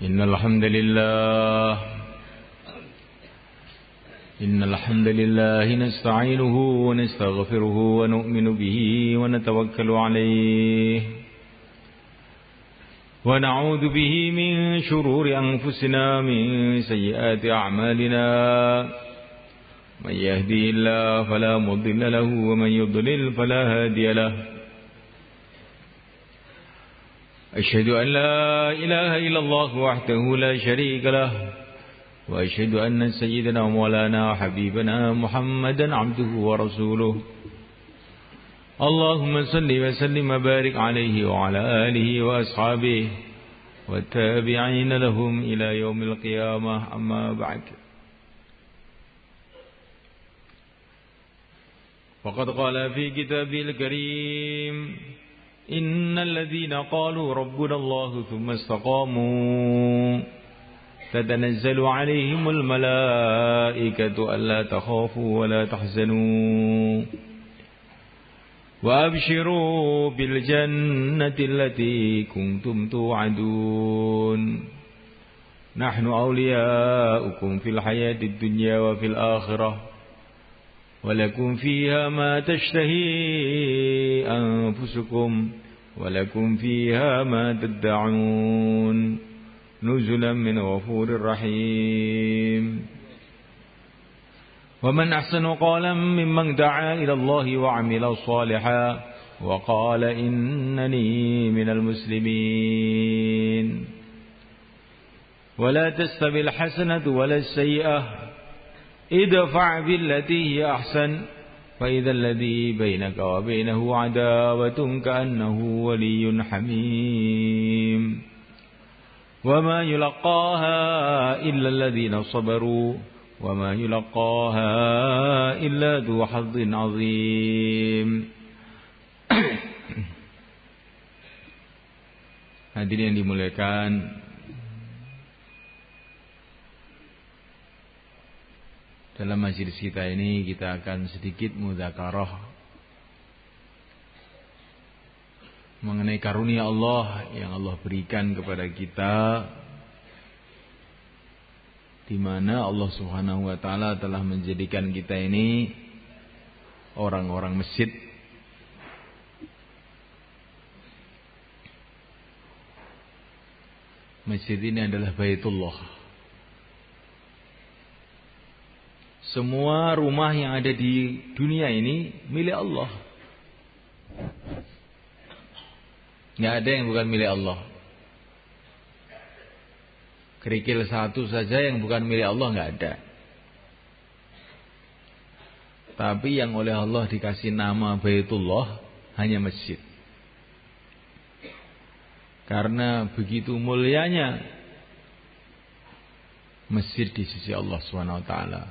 إن الحمد لله نستعينه ونستغفره ونؤمن به ونتوكل عليه ونعوذ به من شرور أنفسنا من سيئات أعمالنا من يهدي الله فلا مضل له ومن يضلل فلا هادي له أشهد أن لا إله إلا الله وحده لا شريك له وأشهد أن سيدنا ومولانا حبيبنا محمدا عبده ورسوله اللهم صل وسلم وبارك عليه وعلى آله وأصحابه والتابعين لهم إلى يوم القيامة أما بعد فقد قال في كتابه الكريم إن الذين قالوا ربنا الله ثم استقاموا تتنزل عليهم الملائكة ألا تخافوا ولا تحزنوا وأبشروا بالجنة التي كنتم توعدون نحن أولياؤكم في الحياة الدنيا وفي الآخرة ولكم فيها ما تشتهي أنفسكم ولكم فيها ما تدعون نزلا من غفور رحيم ومن أحسن قولا ممن دعا إلى الله وعمل صالحا وقال إنني من المسلمين ولا تستوي الحسنة ولا السيئة ادفع بالتي هي أحسن فإذا الذي بينك وبينه عداوة كأنه ولي حميم وما يلقاها إلا الذين صبروا وما يلقاها إلا ذو حظ عظيم. Hadirin yang dimuliakan, dalam majelis kita ini kita akan sedikit mudzakarah mengenai karunia Allah yang Allah berikan kepada kita, di mana Allah Subhanahu wa taala telah menjadikan kita ini orang-orang masjid. Masjid ini adalah Baitullah. Semua rumah yang ada di dunia ini milik Allah. Nggak ada yang bukan milik Allah. Kerikil satu saja yang bukan milik Allah nggak ada. Tapi yang oleh Allah dikasih nama Baitullah hanya masjid. Karena begitu mulianya masjid di sisi Allah Subhanahu wa taala.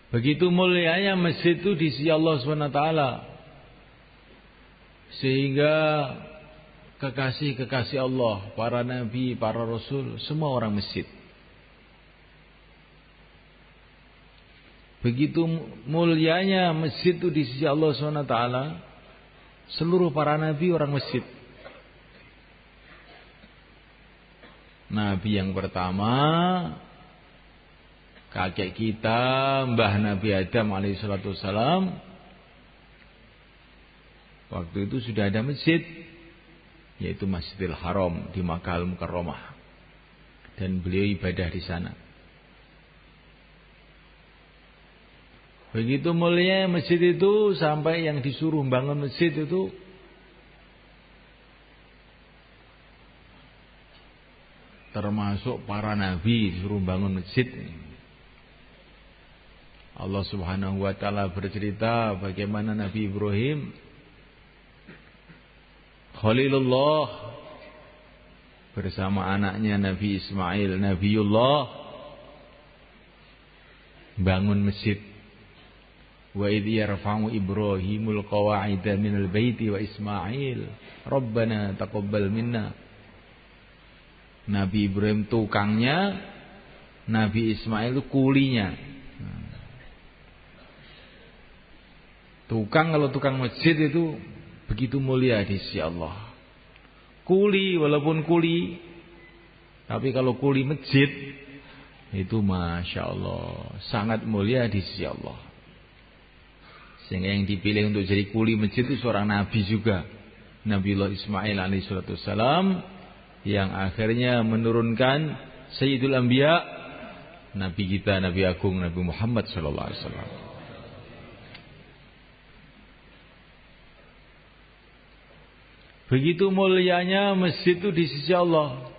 Begitu mulianya masjid itu di sisi Allah Subhanahu wa taala, sehingga kekasih-kekasih Allah, para nabi, para rasul, semua orang masjid. Begitu mulianya masjid itu di sisi Allah Subhanahu wa taala, seluruh para nabi orang masjid. Nabi yang pertama, kakek kita, Mbah Nabi Adam alaihissalatu wassalam, waktu itu sudah ada masjid, yaitu Masjidil Haram di Makkah Al-Mukarramah, dan beliau ibadah di sana. Begitu mulia masjid itu sampai yang disuruh bangun masjid itu termasuk para nabi disuruh bangun masjid. Allah Subhanahu wa taala bercerita bagaimana Nabi Ibrahim Khalilullah bersama anaknya Nabi Ismail Nabiullah bangun masjid. Wa idh yarfa'u Ibrahimul qawa'ida minal baiti wa Ismail Rabbana taqabbal minna. Nabi Ibrahim tukangnya, Nabi Ismail itu kulinya. Tukang, kalau tukang masjid itu begitu mulia di sisi Allah. Kuli walaupun kuli, tapi kalau kuli masjid itu Masya Allah sangat mulia di sisi Allah. Sehingga yang dipilih untuk jadi kuli masjid itu seorang nabi juga, Nabiullah Ismail alaihissalam, yang akhirnya menurunkan Sayyidul Anbiya, Nabi kita, Nabi Agung, Nabi Muhammad sallallahu alaihi wasallam. Begitu mulianya masjid itu di sisi Allah.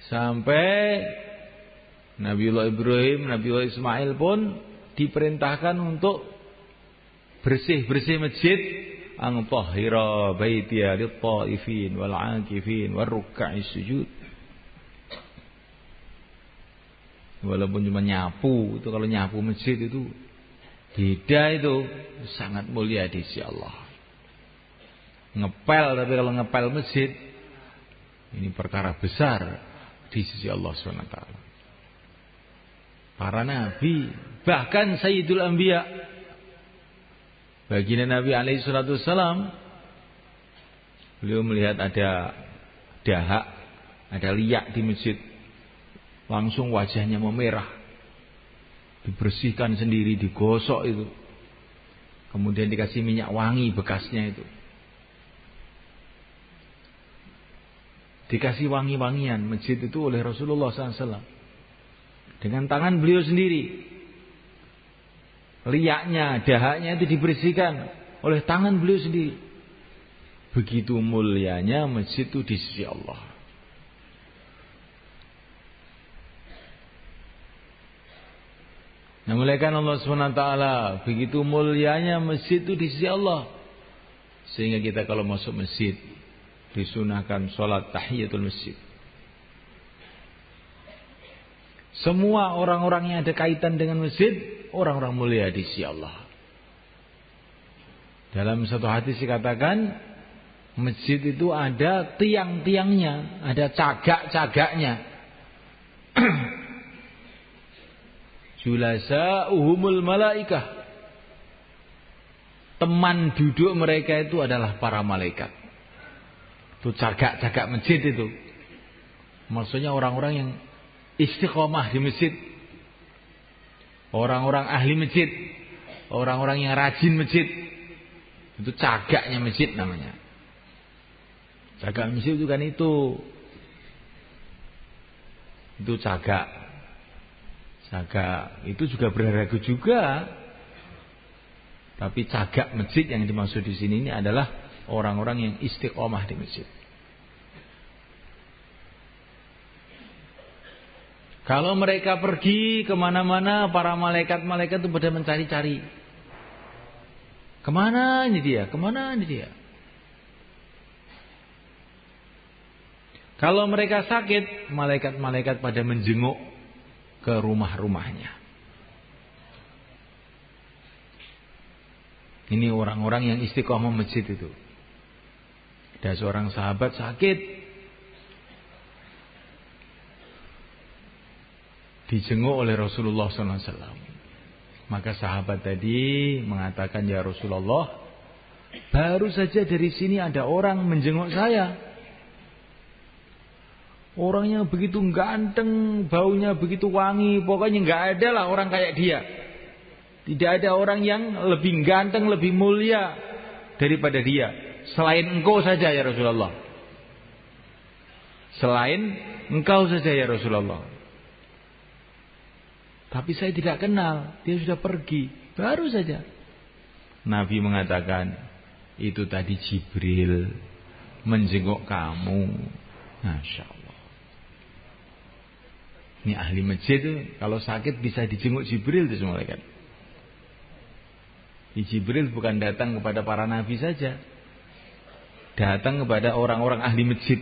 Sampai Nabiullah Ibrahim, Nabiullah Ismail pun diperintahkan untuk bersih-bersih masjid, ang tahhira baitiya lit-taifin wal 'akifin war ruk'is sujud. Walaupun cuma nyapu, itu kalau nyapu masjid itu beda, itu sangat mulia di sisi Allah. Ngepel, tapi kalau ngepel masjid ini perkara besar di sisi Allah SWT. Para nabi, bahkan Sayyidul Anbiya, baginda Nabi alaihissalam, beliau melihat ada dahak, ada liak di masjid, langsung wajahnya memerah, dibersihkan sendiri, digosok itu, kemudian dikasih minyak wangi bekasnya itu, dikasih wangi-wangian masjid itu oleh Rasulullah SAW dengan tangan beliau sendiri. Liaknya, dahaknya itu dibersihkan oleh tangan beliau sendiri. Begitu mulianya masjid itu di sisi Allah. Nah, muliakan Allah SWT, begitu mulianya masjid itu di sisi Allah, sehingga kita kalau masuk masjid disunahkan sholat tahiyatul masjid. Semua orang-orang yang ada kaitan dengan masjid, orang-orang mulia di sisi Allah. Dalam satu hadis dikatakan, masjid itu ada tiang-tiangnya, ada cagak-cagaknya. Julasa'uhumul malaikah. Teman duduk mereka itu adalah para malaikat. Itu cagak-cagak masjid itu. Maksudnya orang-orang yang istiqomah di masjid, orang-orang ahli masjid, orang-orang yang rajin masjid. Itu cagaknya masjid namanya. Cagak masjid itu kan itu cagak. Cagak itu juga berharga juga. Tapi cagak masjid yang dimaksud di sini ini adalah orang-orang yang istiqomah di masjid. Kalau mereka pergi kemana-mana, para malaikat-malaikat itu pada mencari-cari. Kemana ini dia? Kemana ini dia? Kalau mereka sakit, malaikat-malaikat pada menjenguk ke rumah-rumahnya. Ini orang-orang yang istiqomah masjid itu. Ada seorang sahabat sakit, dijenguk oleh Rasulullah SAW. Maka sahabat tadi mengatakan, ya Rasulullah, baru saja dari sini ada orang menjenguk saya. Orangnya begitu ganteng, baunya begitu wangi, pokoknya nggak ada lah orang kayak dia. Tidak ada orang yang lebih ganteng, lebih mulia daripada dia. Selain engkau saja ya Rasulullah. Selain engkau saja ya Rasulullah. Tapi saya tidak kenal, dia sudah pergi, baru saja. Nabi mengatakan, itu tadi Jibril menjenguk kamu. Masya Allah. Ini ahli masjid itu, kalau sakit bisa dijenguk Jibril itu semua malaikat. Jibril bukan datang kepada para nabi saja, datang kepada orang-orang ahli masjid.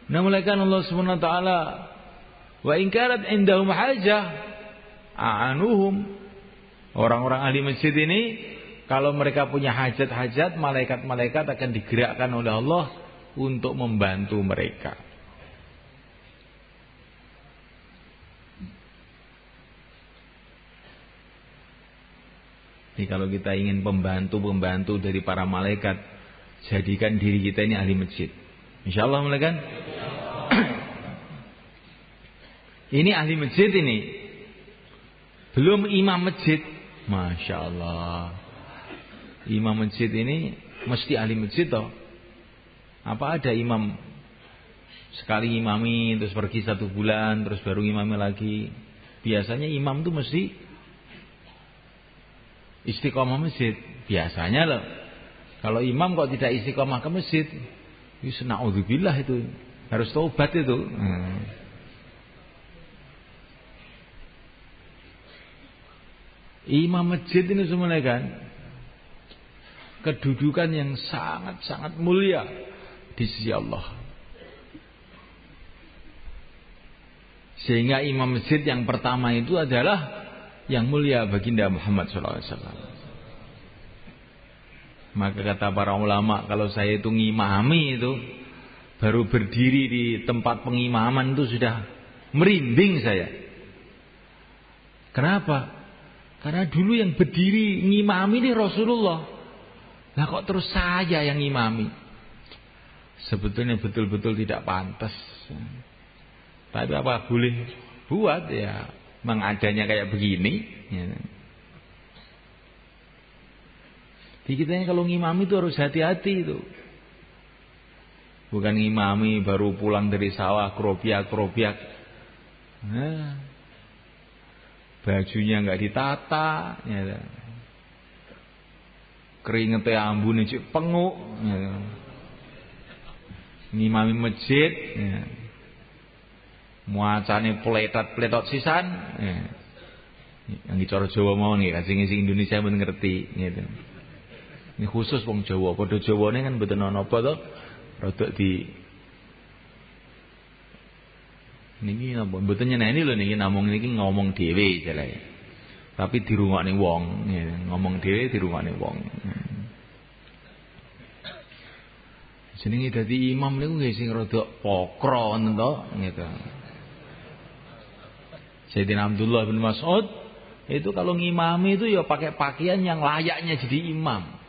Nah, mulaikan Allah Subhanahu wa taala, wa in kanat indahum hajah a'anuhum. Orang-orang ahli masjid ini kalau mereka punya hajat-hajat, malaikat-malaikat akan digerakkan oleh Allah untuk membantu mereka. Jadi kalau kita ingin pembantu dari para malaikat, jadikan diri kita ini ahli masjid. Insyaallah malaikat. Ini ahli masjid ini. Belum imam masjid. Masya Allah. Imam masjid ini mesti ahli masjid toh. Apa ada imam sekali imami terus pergi 1 bulan terus baru imami lagi? Biasanya imam tuh mesti istiqomah masjid. Biasanya loh. Kalau imam kok tidak istiqomah ke masjid, itu na'udzubillah itu. Harus taubat itu. Imam masjid ini semuanya kan kedudukan yang sangat-sangat mulia di sisi Allah. Sehingga imam masjid yang pertama itu adalah yang mulia baginda Muhammad SAW. Maka kata para ulama, kalau saya itu ngimami itu, baru berdiri di tempat pengimaman itu sudah merinding saya. Kenapa? Karena dulu yang berdiri ngimami ini Rasulullah. Lah kok terus saya yang ngimami? Sebetulnya betul-betul tidak pantas. Tapi apa boleh buat ya, mengadanya kayak begini. Ya. Jadi kita kalau ngimami itu harus hati-hati itu. Bukan ngimami baru pulang dari sawah krobiak. Nah, bajunya nggak ditata, ya. Keringetnya ambune cik penguk, ya. Ngimami masjid, ya. Muacane pletot sisan, ya. Yang dicara Jawa mau nih, kasing-kasing Indonesia pun ngerti, gitu. Ini khusus wong Jawa, padha Jawane kan mboten ana apa to. Rodok di niki napa mboten nyeneni lho niki namung niki ngomong dhewe jare. Tapi dirungokne wong, ngomong dhewe dirungokne wong. Jenenge dadi imam niku nggih sing rodok pokro wonten to, gitu. Sayyidina Abdullah bin Mas'ud itu kalau ngimami itu ya pakai pakaian yang layaknya jadi imam.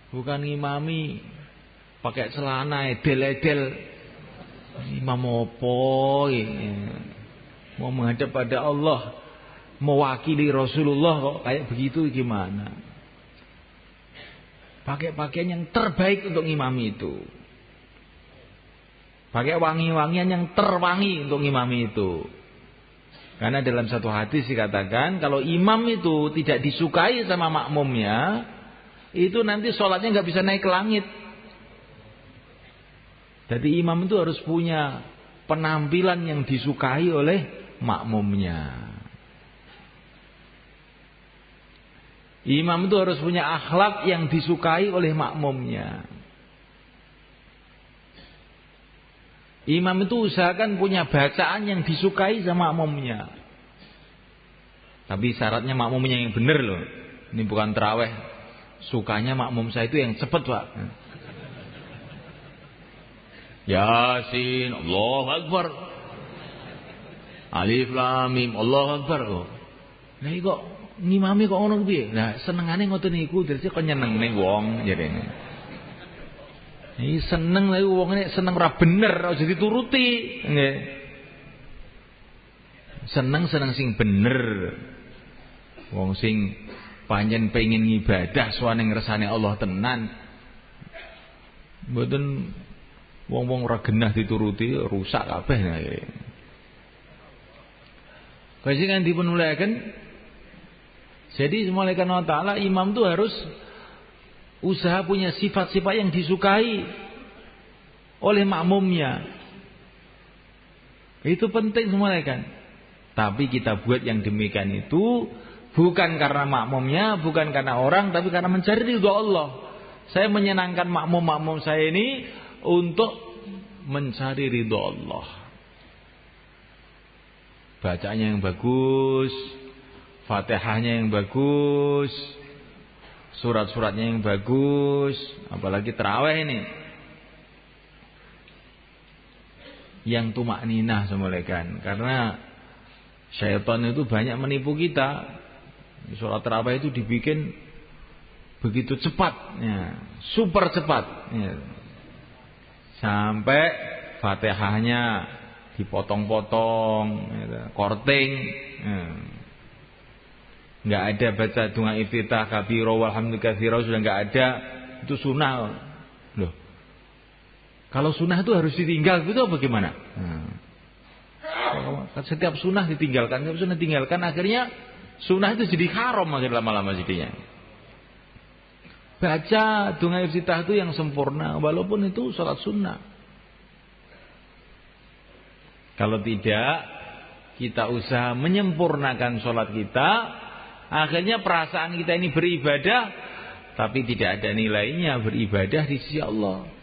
Bukan ngimami pakai celana edel-edel. Imam opo mau menghadap pada Allah, mewakili Rasulullah kok kayak begitu gimana? Pakai pakaian yang terbaik untuk ngimami itu. Pakai wangi-wangian yang terwangi untuk ngimami itu. Karena dalam satu hadis dikatakan kalau imam itu tidak disukai sama makmumnya, itu nanti sholatnya nggak bisa naik ke langit. Jadi imam itu harus punya penampilan yang disukai oleh makmumnya. Imam itu harus punya akhlak yang disukai oleh makmumnya. Imam itu usahakan punya bacaan yang disukai sama makmumnya. Tapi syaratnya makmumnya yang benar loh. Ini bukan tarawih. Sukanya makmum saya itu yang cepat, Pak. Yasin, Allahu Akbar. Alif Lam Mim, Allahu Akbar. Lah kok ngimami kok ngono piye? Lah senengane ngoten niku, dadi kok nyenengne wong jarene. Iki seneng lha wong nek seneng ora bener aja dituruti, nggih. Seneng sing bener. Wong sing pancen pengen ngibadah suwane ngersane Allah tenan. Mboten wong-wong ora genah dituruti rusak kabeh nggih. Kasih kan dipun muliaken. Jadi malaikat Allah Ta'ala imam itu harus usaha punya sifat-sifat yang disukai oleh makmumnya. Itu penting semuanya kan. Tapi kita buat yang demikian itu bukan karena makmumnya, bukan karena orang, tapi karena mencari ridha Allah. Saya menyenangkan makmum-makmum saya ini untuk mencari ridha Allah. Bacanya yang bagus, Fatihahnya yang bagus, surat-suratnya yang bagus, apalagi tarawih ini. Yang tumakninah semuanya kan. Karena Syaitan itu banyak menipu kita. Sholat tarawih itu dibikin begitu cepat, ya, super cepat, ya. Sampai Fatihahnya dipotong-potong, ya, korting, ya. Nggak ada baca doa iftitah kabiro walhamdulillah katsira, sudah nggak ada. Itu sunnah. Loh, kalau sunnah itu harus ditinggal, itu bagaimana? Setiap sunnah ditinggalkan, akhirnya sunnah itu jadi haram akhirnya lama-lama jadinya. Baca doa iftitah itu yang sempurna, walaupun itu sholat sunnah. Kalau tidak, kita usaha menyempurnakan sholat kita, akhirnya perasaan kita ini beribadah, tapi tidak ada nilainya beribadah di sisi Allah.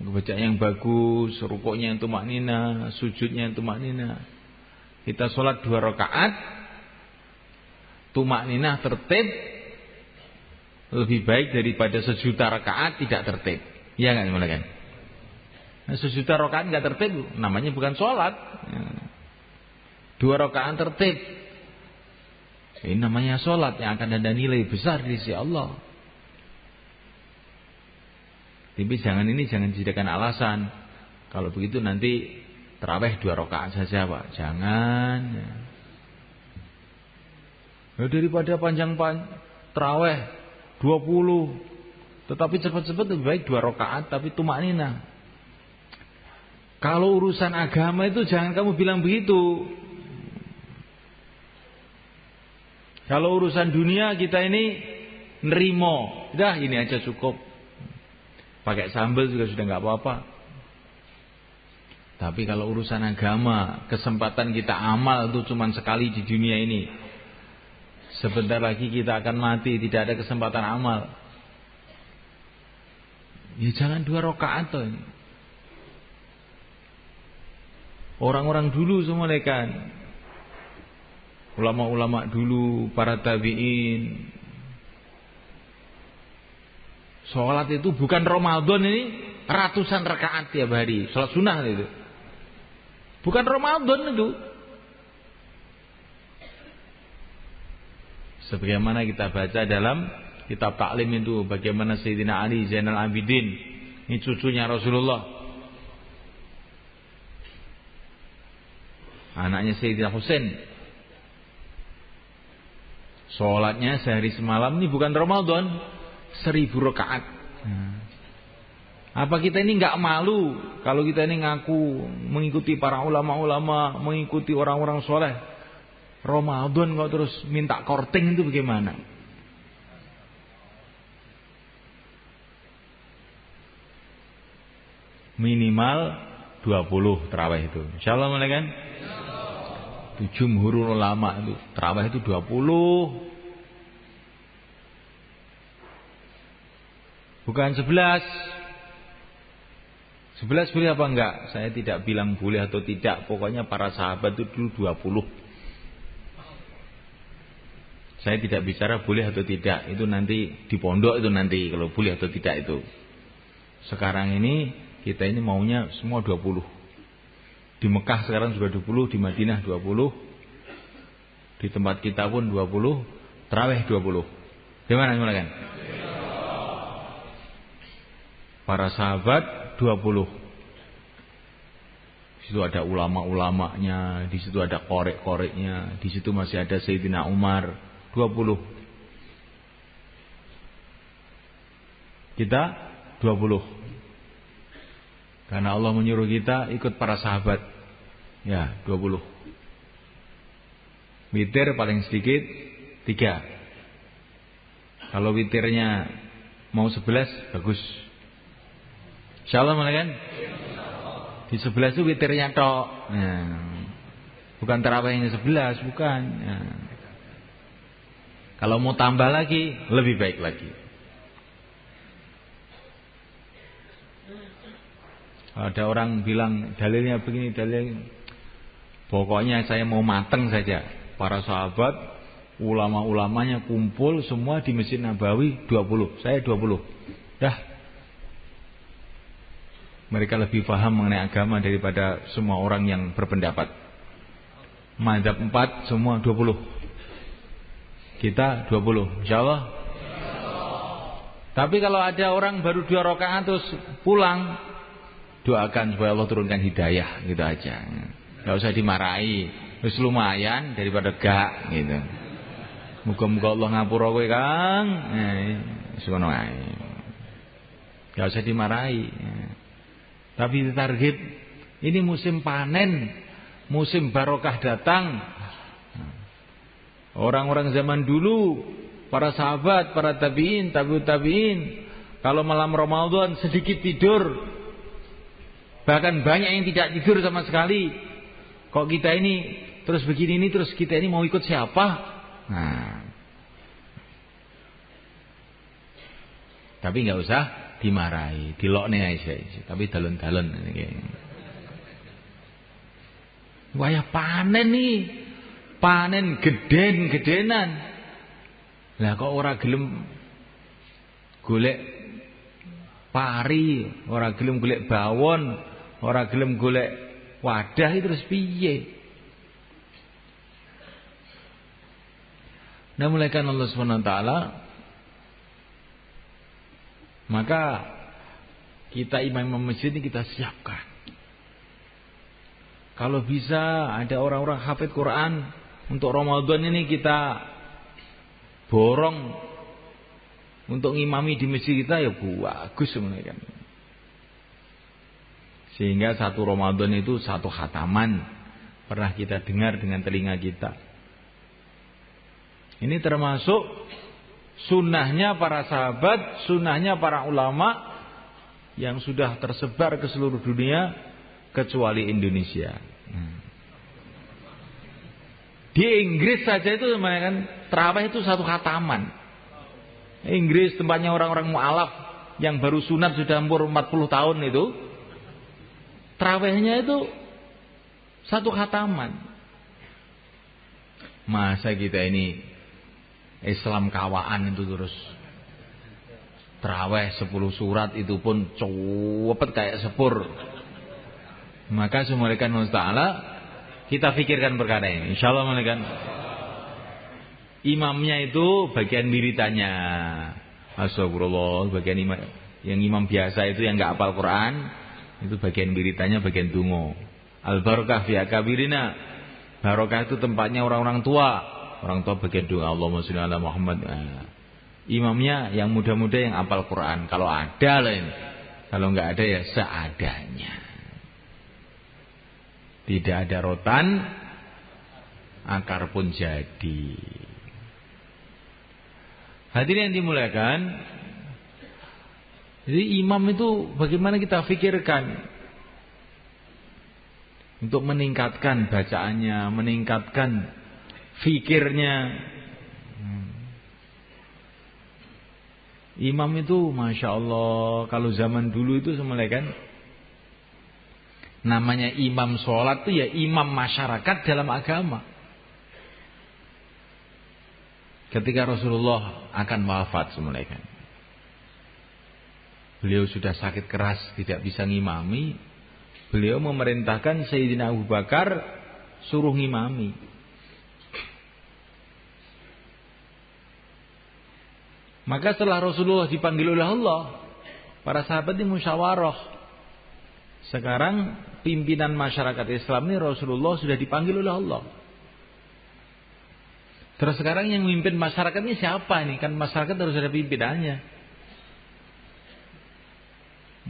Baca yang bagus, rukuknya yang tumaknina, sujudnya yang tumaknina. Kita sholat 2 rakaat, tumaknina tertib, lebih baik daripada 1.000.000 rakaat tidak tertib. Iya nggak kan? Nah, 1.000.000 rakaat nggak tertib, namanya bukan sholat. 2 rakaat tertib, ini namanya sholat yang akan ada nilai besar di sisi Allah. Tapi jangan dijadikan alasan. Kalau begitu nanti tarawih 2 rakaat saja, Pak. Jangan. Ya, daripada panjang tarawih 20, tetapi cepat-cepat lebih baik 2 rakaat tapi tumaknina. Kalau urusan agama itu jangan kamu bilang begitu. Kalau urusan dunia kita ini nerimo, dah ini aja cukup. Pakai sambal juga sudah nggak apa-apa. Tapi kalau urusan agama, kesempatan kita amal itu cuma sekali di dunia ini. Sebentar lagi kita akan mati, tidak ada kesempatan amal. Ya jangan 2 rakaat tuh. Orang-orang dulu semua kan, ulama-ulama dulu, para tabi'in, sholat itu bukan Ramadan ini ratusan rakaat tiap hari. Sholat sunnah itu bukan Ramadan itu. Sebagaimana kita baca dalam kitab taklim itu, bagaimana Sayyidina Ali Zainal Abidin, ini cucunya Rasulullah, anaknya Sayyidina Husain, sholatnya sehari semalam ini bukan Ramadan, 1.000 rakaat. Apa kita ini nggak malu kalau kita ini ngaku mengikuti para ulama-ulama, mengikuti orang-orang soleh? Ramadan kok terus minta korting itu bagaimana? Minimal 20 tarawih itu. Insyaallah kan? Itu jumhurul ulama itu tarawih itu 20. Bukan 11. 11 boleh apa enggak? Saya tidak bilang boleh atau tidak. Pokoknya para sahabat itu dulu 20. Saya tidak bicara boleh atau tidak. Itu nanti di pondok itu nanti kalau boleh atau tidak itu. Sekarang ini kita ini maunya semua 20. Di Mekah sekarang juga 20, di Madinah 20. Di tempat kita pun 20, tarawih 20. Gimana kan? Para sahabat 20. Di situ ada ulama-ulamanya, di situ ada korek-koreknya, di situ masih ada Sayyidina Umar 20. Kita 20. Karena Allah menyuruh kita ikut para sahabat. Ya, 20. Witir paling sedikit 3. Kalau witirnya mau 11 bagus. Insyaallah kan? Di 11 itu witirnya tok. Bukan tarawihnya 11, bukan. Kalau mau tambah lagi, lebih baik lagi. Ada orang bilang dalilnya begini, pokoknya saya mau mateng saja. Para sahabat, ulama-ulamanya kumpul semua di Masjid Nabawi 20. Saya 20. Dah. Mereka lebih paham mengenai agama daripada semua orang yang berpendapat. Mazhab 4 semua 20. Kita 20, insyaallah. Tapi kalau ada orang baru 2 rakaat terus pulang, doakan supaya Allah turunkan hidayah, gitu aja. Enggak usah dimarahi. Wis lumayan daripada gak gitu. Muga-muga Allah ngapura kowe, Kang. Wis ngono ae. Enggak usah dimarahi. Tapi target ini musim panen, musim barokah datang. Orang-orang zaman dulu, para sahabat, para tabi'in, tabi'ut tabi'in, kalau malam Ramadan sedikit tidur, bahkan banyak yang tidak tidur sama sekali. Kok kita ini terus begini ini, terus kita ini mau ikut siapa? Nah. Tapi nggak usah dimarahi, dilokne aja. Tapi dalun-dalun ini. Wayah panen nih, panen gedenan. Lah kok ora gelem golek pari, ora gelem golek bawon, ora gelem golek wadah, itu terus piye? Nah, mulaikan Allah SWT, maka kita imam masjid ini kita siapkan. Kalau bisa ada orang-orang hafid Quran untuk Ramadan ini kita borong untuk ngimami di masjid kita, ya bagus sebenarnya kan. Sehingga satu Ramadan itu satu khataman pernah kita dengar dengan telinga kita. Ini termasuk sunnahnya para sahabat, sunnahnya para ulama yang sudah tersebar ke seluruh dunia kecuali Indonesia. Di Inggris saja itu kan tarawih itu satu khataman. Inggris tempatnya orang-orang mu'alaf yang baru sunat sudah umur 40 tahun itu, tarawihnya itu satu khataman. Masa kita ini Islam kawaan itu terus tarawih 10 surat itu pun cepet kayak sepur. Maka semulakan Allah Ta'ala kita pikirkan perkara ini, insyaallah mulaikan. Imamnya itu bagian wiridannya, astagfirullah, bagian imam, yang imam biasa itu yang enggak hafal Quran, itu bagian wiridannya, bagian donga. Al barakah fi akabirina. Barokah itu tempatnya orang-orang tua. Orang tua bagian doa, Allahumma sholli ala Muhammad. Imamnya yang muda-muda yang hafal Quran, kalau ada lain. Kalau enggak ada ya seadanya. Tidak ada rotan, akar pun jadi. Hadirin yang dimuliakan, jadi imam itu bagaimana kita pikirkan untuk meningkatkan bacaannya, meningkatkan fikirnya. Imam itu Masya Allah, kalau zaman dulu itu semuanya kan namanya imam sholat itu ya imam masyarakat dalam agama. Ketika Rasulullah akan wafat semuanya kan, beliau sudah sakit keras tidak bisa ngimami. Beliau memerintahkan Sayyidina Abu Bakar suruh ngimami. Maka setelah Rasulullah dipanggil oleh Allah, para sahabat ini musyawarah. Sekarang pimpinan masyarakat Islam ini Rasulullah sudah dipanggil oleh Allah. Terus sekarang yang memimpin masyarakat ini siapa nih? Kan masyarakat harus ada pimpinannya.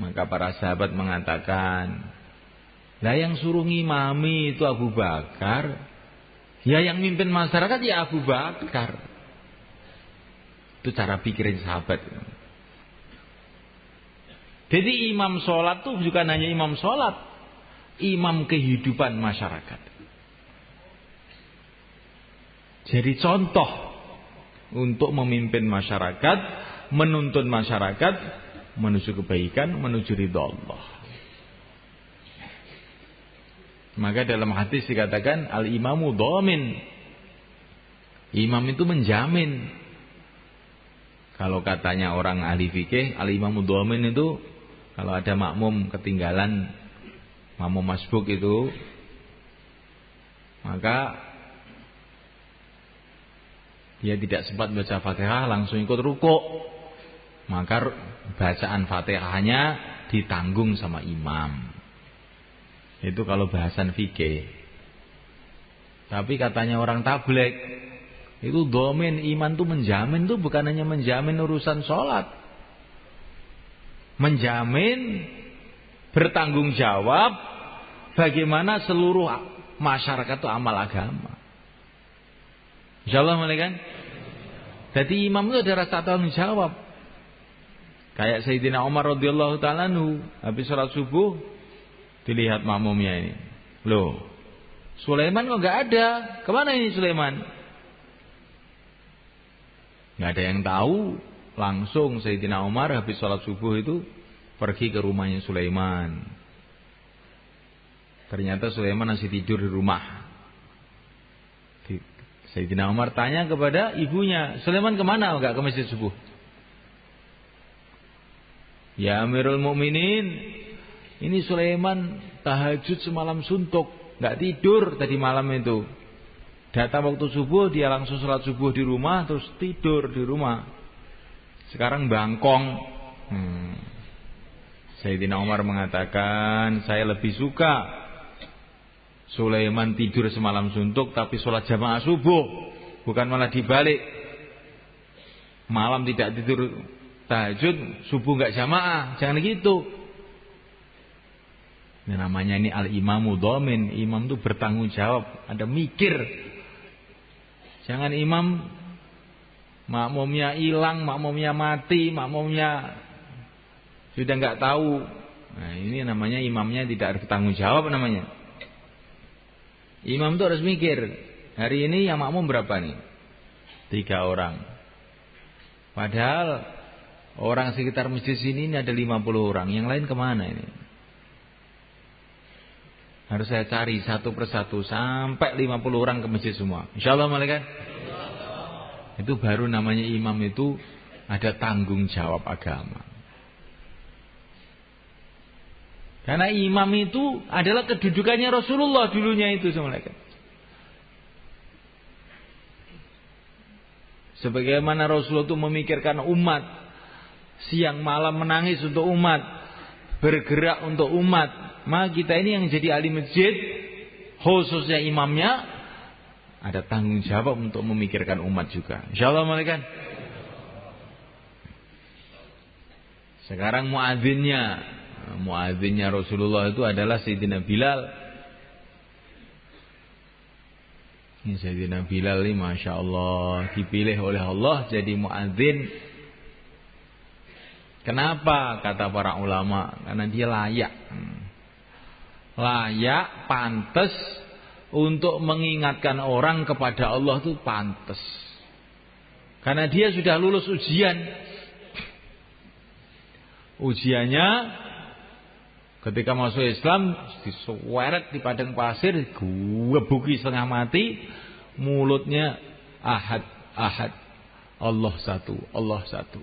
Maka para sahabat mengatakan, lah yang suruh ngimami itu Abu Bakar, ya yang mimpin masyarakat ya Abu Bakar. Itu cara pikirin sahabat. Jadi imam sholat itu bukan hanya imam sholat, imam kehidupan masyarakat. Jadi contoh untuk memimpin masyarakat, menuntun masyarakat menuju kebaikan, menuju ridha Allah. Maka dalam hadis dikatakan al-imamu dhamin. Imam itu menjamin. Kalau katanya orang ahli fikih, al-imamu dhamin itu Kalau ada makmum ketinggalan, makmum masbuk itu, maka dia tidak sempat baca Fatihah, langsung ikut rukuk, maka bacaan Fatihahnya ditanggung sama imam. Itu kalau bahasan fikih. Tapi katanya orang tabligh, itu domin iman tuh menjamin tuh bukan hanya menjamin urusan sholat, menjamin bertanggung jawab bagaimana seluruh masyarakat itu amal agama. Insyaallah kan? Jadi imam itu ada rasa tanggung jawab. Kayak Sayyidina Umar radhiyallahu taala anhu, habis sholat subuh dilihat makmumnya ini. Loh, Sulaiman kok enggak ada? Kemana ini Sulaiman? Enggak ada yang tahu. Langsung Sayyidina Umar habis sholat subuh itu pergi ke rumahnya Sulaiman. Ternyata Sulaiman masih tidur di rumah. Sayyidina Umar tanya kepada ibunya, Sulaiman kemana? Enggak ke masjid subuh. Ya Amirul Mukminin, ini Sulaiman tahajud semalam suntuk, enggak tidur tadi malam itu. Datang waktu subuh, dia langsung sholat subuh di rumah, terus tidur di rumah. Sekarang bangkong. Sayyidina Umar mengatakan, saya lebih suka Sulaiman tidur semalam suntuk tapi sholat jamaah subuh, bukan malah dibalik. Malam tidak tidur tahajud, subuh enggak jamaah. Jangan gitu. Ini namanya ini al-imamu dhamin. Imam itu bertanggung jawab, ada mikir. Jangan imam makmumnya hilang, makmumnya mati, makmumnya sudah enggak tahu. Nah, ini namanya imamnya tidak bertanggung jawab namanya. Imam itu harus mikir, hari ini yang makmum berapa nih? 3 orang. Padahal orang sekitar masjid sini ini ada 50 orang. Yang lain kemana ini? Harus saya cari satu persatu sampai 50 orang ke masjid semua. Insyaallah malaikat. Itu baru namanya imam itu ada tanggung jawab agama. Karena imam itu adalah kedudukannya Rasulullah dulunya itu malaikat. Sebagaimana Rasulullah itu memikirkan umat, siang malam menangis untuk umat, bergerak untuk umat, maka kita ini yang jadi ahli masjid, khususnya imamnya, ada tanggung jawab untuk memikirkan umat juga. Insyaallah malaikat. Sekarang muadzinnya Rasulullah itu adalah Sayyidina Bilal. Ini Sayyidina Bilal ini Masya Allah dipilih oleh Allah jadi muadzin. Kenapa? Kata para ulama, karena dia layak. Layak, pantas untuk mengingatkan orang kepada Allah itu pantas. Karena dia sudah lulus ujian. Ujiannya ketika masuk Islam disuweret di padang pasir, gebuki setengah mati, mulutnya ahad, ahad, Allah satu, Allah satu.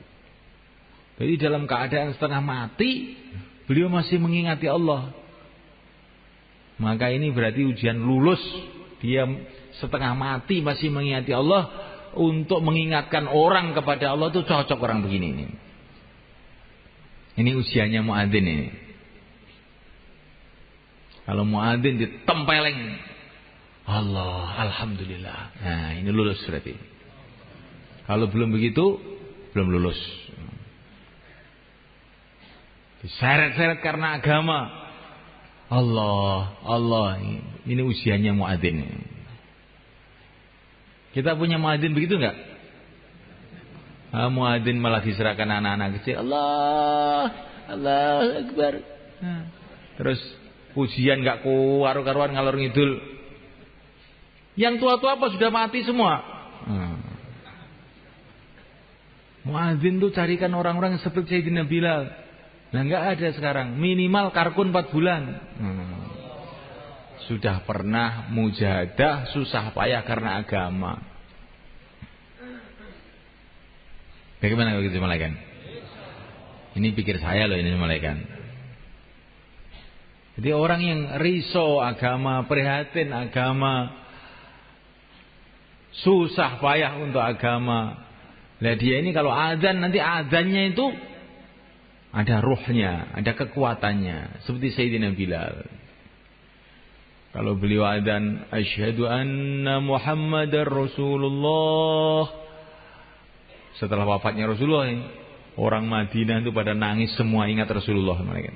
Jadi dalam keadaan setengah mati, beliau masih mengingati Allah. Maka ini berarti ujian lulus. Dia setengah mati masih mengingati Allah. Untuk mengingatkan orang kepada Allah itu cocok orang begini ini. Ini ujiannya muadzin ini. Kalau muadzin ditempeleng, Allah, alhamdulillah. Nah, ini lulus berarti. Kalau belum begitu, belum lulus. Diseret-seret karena agama. Allah, Allah, ini usianya muadzin. Kita punya muadzin begitu enggak? Muadzin malah diserahkan anak-anak kecil. Allah, Allahu Akbar. Terus ujian enggak karu-karuan ngalor ngidul. Yang tua-tua apa sudah mati semua? Muadzin tuh carikan orang-orang seperti Sayyidina Bilal. Nah enggak ada sekarang, minimal karkun 4 bulan. Sudah pernah mujahadah susah payah karena agama. Bagaimana begitu malaikat? Ini pikir saya loh ini malaikat. Jadi orang yang risau agama, prihatin agama, susah payah untuk agama. Lah dia ini kalau azan, nanti azannya itu ada ruhnya, ada kekuatannya. Seperti Sayyidina Bilal. Kalau beliau azan, asyhadu anna Muhammadar Rasulullah. Setelah wafatnya Rasulullah, orang Madinah itu pada nangis semua, ingat Rasulullah mereka.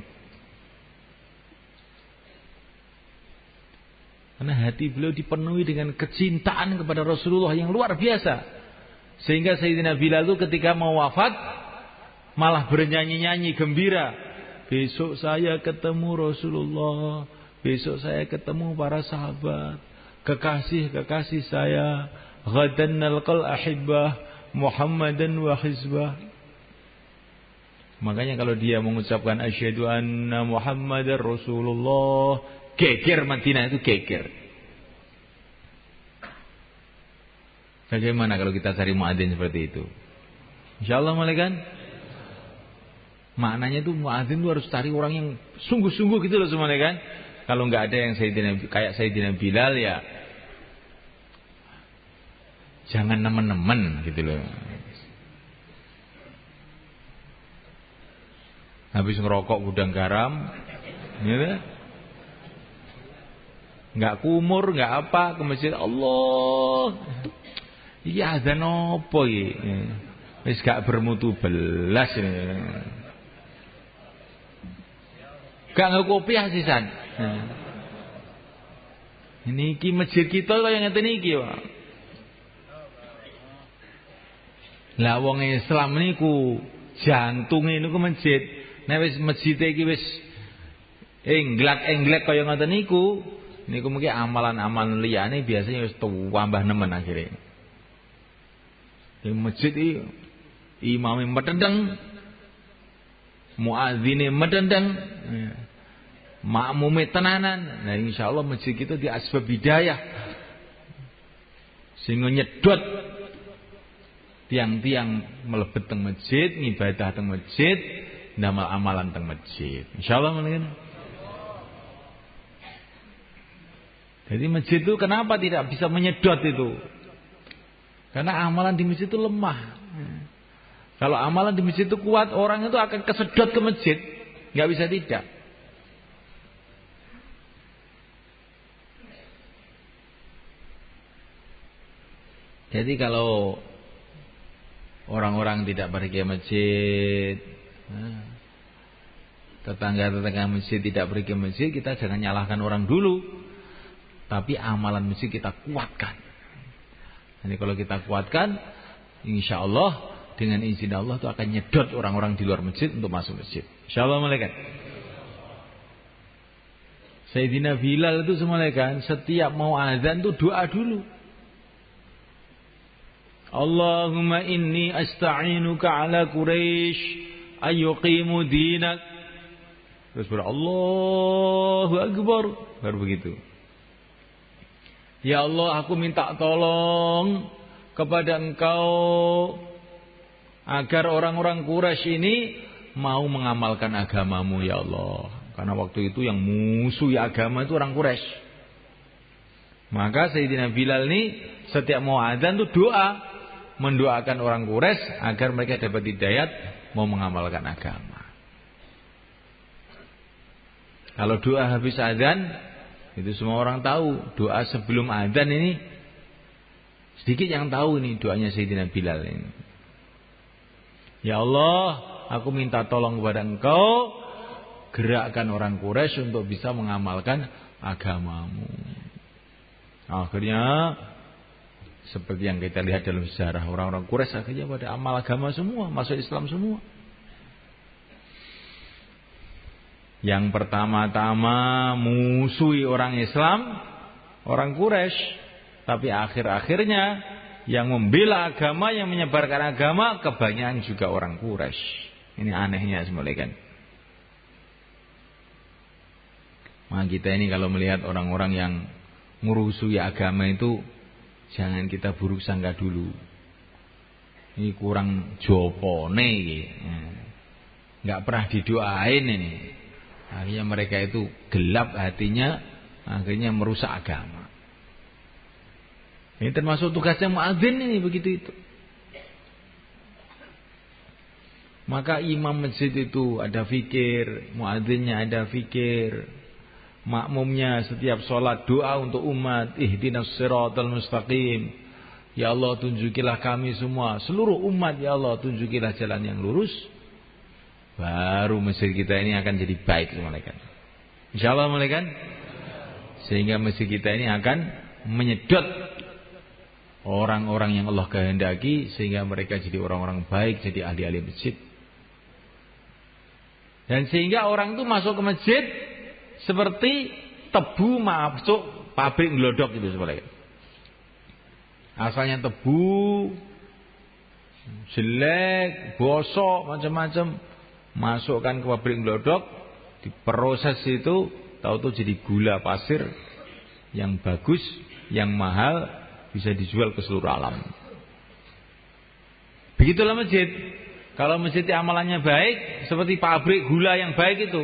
Karena hati beliau dipenuhi dengan kecintaan kepada Rasulullah yang luar biasa. Sehingga Sayyidina Bilal itu ketika mau wafat malah bernyanyi-nyanyi gembira. Besok saya ketemu Rasulullah. Besok saya ketemu para sahabat. Kekasih-kekasih saya. Ghadan nalqal ahibbah Muhammadan wa hizbah. Makanya kalau dia mengucapkan asyhadu anna Muhammadar Rasulullah, geger Madinah itu geger. Bagaimana kalau kita cari muadzin seperti itu? Insyaallah malaikat. Maknanya itu muadzin itu harus cari orang yang sungguh-sungguh gitu loh semuanya kan. Kalau nggak ada yang kayak Sayyidina Bilal ya jangan nemen-nemen gitu loh. Habis ngerokok gudang garam, gitu. Nggak kumur, nggak apa, ke masjid Allah. Iya azan opo iki? Wis gak bermutu belas ini. Gak ngekopiah sisan. Ini iki masjid kita kaya ngeten iki, Pak. Lah wong Islam niku jantunge niku masjid. Nek wis masjid iki wis englak-englek kaya ngoten niku mungkin amalan-amalan liyane biasanya wis tambah nemen akhire. Di masjid iki imame medendeng, muadzine medendeng, makmume tenanan. Nah insyaallah masjid kita di asbab hidayah sehingga nyedot tiang-tiang melebet teng masjid, ngibadah teng masjid, ndamal amalan teng masjid. Insyaallah mungkin. Jadi masjid itu kenapa tidak bisa menyedot itu? Karena amalan di masjid itu lemah. Kalau amalan di masjid itu kuat, orang itu akan kesedot ke masjid. Nggak bisa tidak. Jadi kalau orang-orang tidak pergi ke masjid, tetangga-tetangga masjid tidak pergi ke masjid, kita jangan nyalahkan orang dulu. Tapi amalan masjid kita kuatkan. Jadi kalau kita kuatkan, insya Allah dengan izin Allah itu akan nyedot orang-orang di luar masjid untuk masuk masjid. Insya Allah malaikat. Sayyidina Bilal itu malaikat setiap mau azan itu doa dulu. Allahumma inni asta'inuka ala Quraisy ayyuqimu dinak. Terus Allahu Akbar. Baru begitu. Ya Allah, aku minta tolong kepada Engkau agar orang-orang Quraisy ini mau mengamalkan agamamu ya Allah. Karena waktu itu yang musuh agama itu orang Quraisy. Maka Sayyidina Bilal ini setiap mau azan itu doa, mendoakan orang Quraisy agar mereka dapat hidayat mau mengamalkan agama. Kalau doa habis azan, itu semua orang tahu. Doa sebelum azan ini sedikit yang tahu ini doanya Sayyidina Bilal ini. Ya Allah, aku minta tolong kepada Engkau, gerakkan orang Quraisy untuk bisa mengamalkan agamamu. Akhirnya seperti yang kita lihat dalam sejarah, orang-orang Quraisy akhirnya pada amal agama semua, masuk Islam semua. Yang pertama-tama musuhi orang Islam, orang Quraisy, tapi akhir-akhirnya yang membela agama, yang menyebarkan agama kebanyakan juga orang Quraisy. Ini anehnya semuanya kan. Maka kita ini kalau melihat orang-orang yang musuhi agama itu jangan kita buruk sangka dulu. Ini kurang jopone iki. Enggak pernah didoain ini. Akhirnya mereka itu gelap hatinya, akhirnya merusak agama. Ini termasuk tugasnya muadzin ini begitu itu. Maka imam masjid itu ada fikir, muadzinnya ada fikir, makmumnya setiap sholat doa untuk umat, ihdinas siratal mustaqim. Ya Allah tunjukilah kami semua, seluruh umat ya Allah tunjukilah jalan yang lurus. Baru masjid kita ini akan jadi baik malaikat. Insyaallah malaikat. Sehingga masjid kita ini akan menyedot orang-orang yang Allah kehendaki, sehingga mereka jadi orang-orang baik, jadi ahli-ahli masjid. Dan sehingga orang itu masuk ke masjid seperti tebu masuk pabrik glodok gitu sebenarnya. Asalnya tebu, jelek, bosok, macam-macam, masukkan ke pabrik glodok, diproses itu, tahu-tahu jadi gula pasir yang bagus, yang mahal, bisa dijual ke seluruh alam. Begitulah masjid. Kalau masjid amalannya baik, seperti pabrik gula yang baik itu,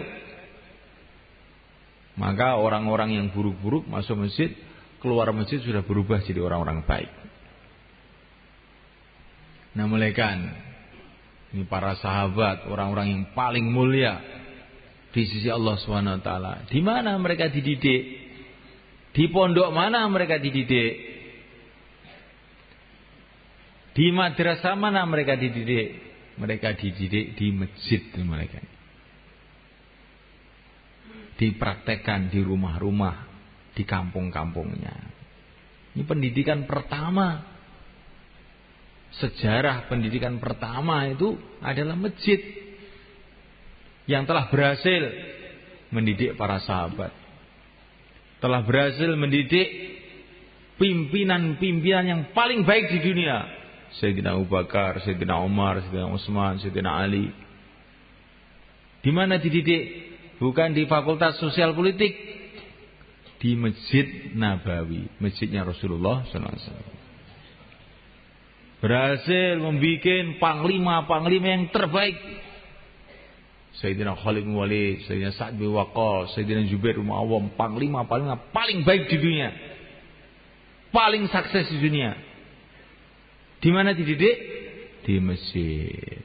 maka orang-orang yang buruk-buruk masuk masjid, keluar masjid sudah berubah jadi orang-orang baik. Nah malaikat, ini para sahabat, orang-orang yang paling mulia di sisi Allah SWT. Di mana mereka dididik? Di pondok mana mereka dididik? Di madrasah mana mereka dididik? Mereka dididik di masjid mereka. Dipraktekkan di rumah-rumah, di kampung-kampungnya. Ini pendidikan pertama. Sejarah pendidikan pertama itu adalah masjid yang telah berhasil mendidik para sahabat. Telah berhasil mendidik pimpinan-pimpinan yang paling baik di dunia. Sayyidina Abu Bakar, Sayyidina Umar, Sayyidina Utsman, Sayyidina Ali. Di mana dididik? Bukan di Fakultas Sosial Politik, di Masjid Nabawi, masjidnya Rasulullah SAW. Berhasil membuat panglima-panglima yang terbaik. Sayyidina Khalid bin Walid, Sayyidina Sa'ad bin Waqqas, Sayyidina Jubair bin Awam, panglima-panglima paling baik di dunia, paling sukses di dunia. Di mana dididik? Di masjid.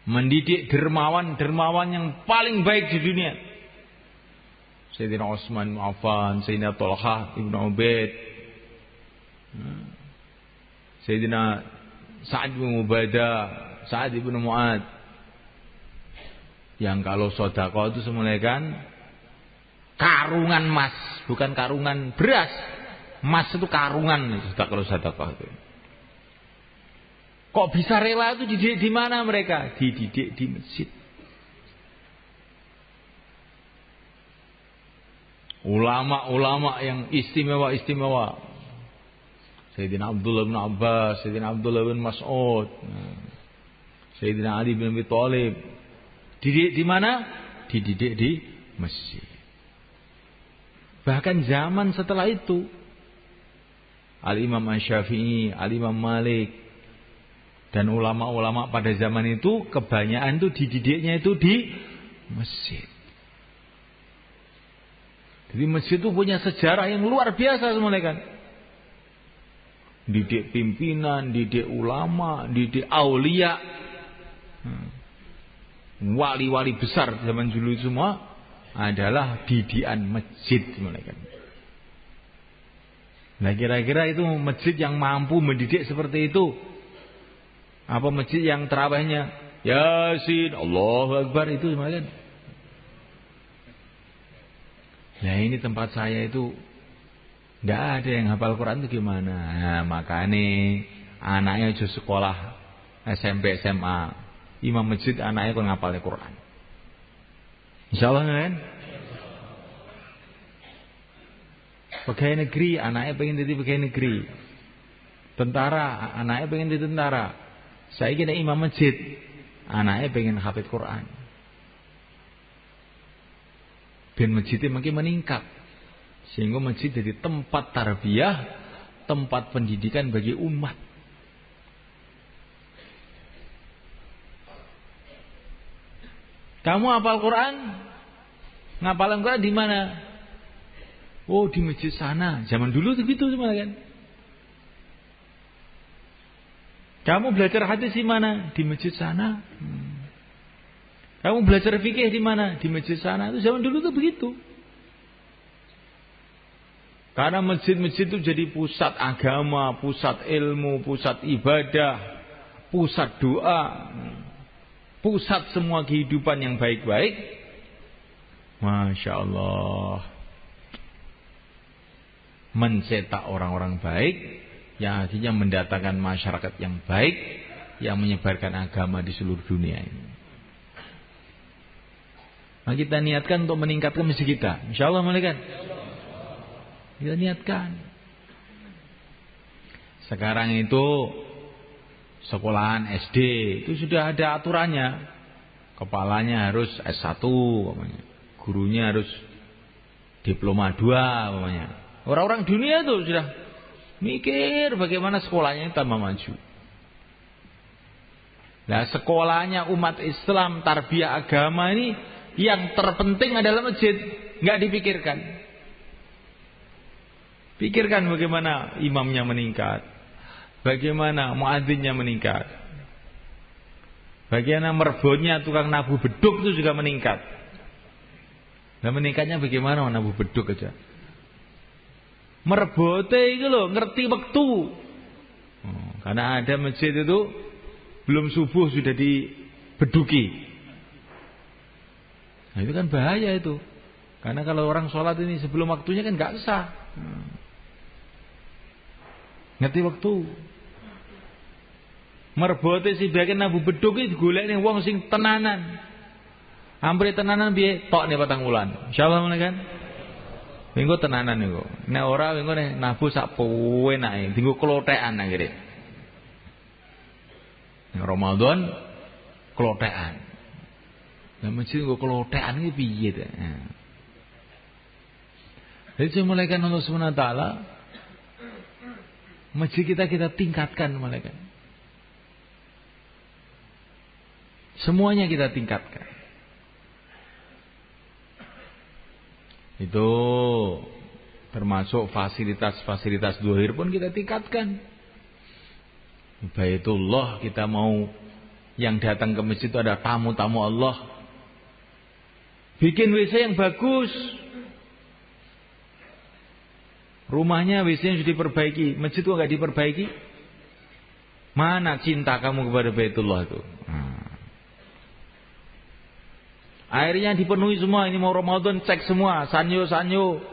Mendidik dermawan-dermawan yang paling baik di dunia. Sayyidina Utsman bin Affan, Sayyidina Thalhah ibn Ubaid, Sayyidina Sa'ad bin Ubadah, Sa'ad ibn Mu'ad. Yang kalau sedekah itu semuanya kan karungan emas, bukan karungan beras. Emas itu karungan kalau sedekah itu. Kok bisa rela itu dididik di mana mereka? Dididik di masjid. Ulama-ulama yang istimewa-istimewa. Sayyidina Abdullah bin Abbas, Sayyidina Abdullah bin Mas'ud, Sayyidina Ali bin Abi Thalib. Dididik di mana? Dididik di masjid. Bahkan zaman setelah itu, Al-Imam Asy-Syafi'i, Al-Imam Malik, dan ulama-ulama pada zaman itu kebanyakan itu dididiknya itu di masjid. Jadi masjid itu punya sejarah yang luar biasa semuanya kan. Didik pimpinan, didik ulama, didik aulia, wali-wali besar zaman dulu semua adalah didikan masjid semuanya kan. Nah kira-kira itu masjid yang mampu mendidik seperti itu. Apa masjid yang terawihnya Yasin, Allahu Akbar itu semuanya. Nah ini tempat saya itu nggak ada yang hafal Quran itu gimana? Nah, makanya anaknya aja sekolah SMP SMA, imam masjid anaknya kok ngapalnya Quran. Insyaallah kan? Pegawai negeri anaknya pengen jadi pegawai negeri. Tentara anaknya pengen jadi tentara. Saya kira imam masjid, anaknya pengen hafid Quran. Dan masjidnya makin meningkat. Sehingga masjid jadi tempat tarbiyah, tempat pendidikan bagi umat. Kamu hafal Quran, Ngapalan Quran di mana? Oh, di masjid sana. Zaman dulu begitu semua kan. Kamu belajar hadis di mana? Di masjid sana. Kamu belajar fikih di mana? Di masjid sana. Itu zaman dulu tuh begitu. Karena masjid-masjid itu jadi pusat agama, pusat ilmu, pusat ibadah, pusat doa, pusat semua kehidupan yang baik-baik. Masya Allah. Mencetak orang-orang baik, yang akhirnya mendatangkan masyarakat yang baik, yang menyebarkan agama di seluruh dunia ini. Nah, kita niatkan untuk meningkatkan masjid kita. Insya Allah malaikat. Kita niatkan. Sekarang itu sekolahan SD itu sudah ada aturannya. Kepalanya harus S1 namanya. Gurunya harus diploma 2 namanya. Orang-orang dunia itu sudah mikir bagaimana sekolahnya tambah maju. Nah, sekolahnya umat Islam, tarbiyah agama ini yang terpenting adalah masjid, enggak dipikirkan. Pikirkan bagaimana imamnya meningkat, bagaimana muadzinnya meningkat, bagaimana merbotnya tukang nabuh beduk itu juga meningkat. Nah, meningkatnya bagaimana nabuh beduk aja. Merbote itu loh, ngerti waktu. Karena ada masjid itu belum subuh sudah dibeduki. Nah, itu kan bahaya itu. Karena kalau orang sholat ini sebelum waktunya kan gak sah. Ngerti waktu. Merbote si bagian nabu beduk itu golek ning wong sing tenanan. Hampir tenanan piye? Tok nih patang wulan. Insyaallah meneh kan. Minggu tenanan niku. Nek ora minggu nek nabu sak penake, dienggo klothekan akhire. Nek Ramadan klothekan. Lah mesti nggo klothekan iki piye ta? Jadi malaikat Allah Subhanahu wa taala masjid kita tingkatkan malaikat. Semuanya kita tingkatkan. Itu termasuk fasilitas-fasilitas zuhir pun kita tingkatkan. Baitullah kita mau yang datang ke masjid itu ada tamu-tamu Allah. Bikin WC yang bagus. Rumahnya WC-nya sudah diperbaiki, masjid itu enggak diperbaiki. Mana cinta kamu kepada Baitullah itu? Airnya dipenuhi semua, ini mau Ramadan cek semua, sanyo-sanyo,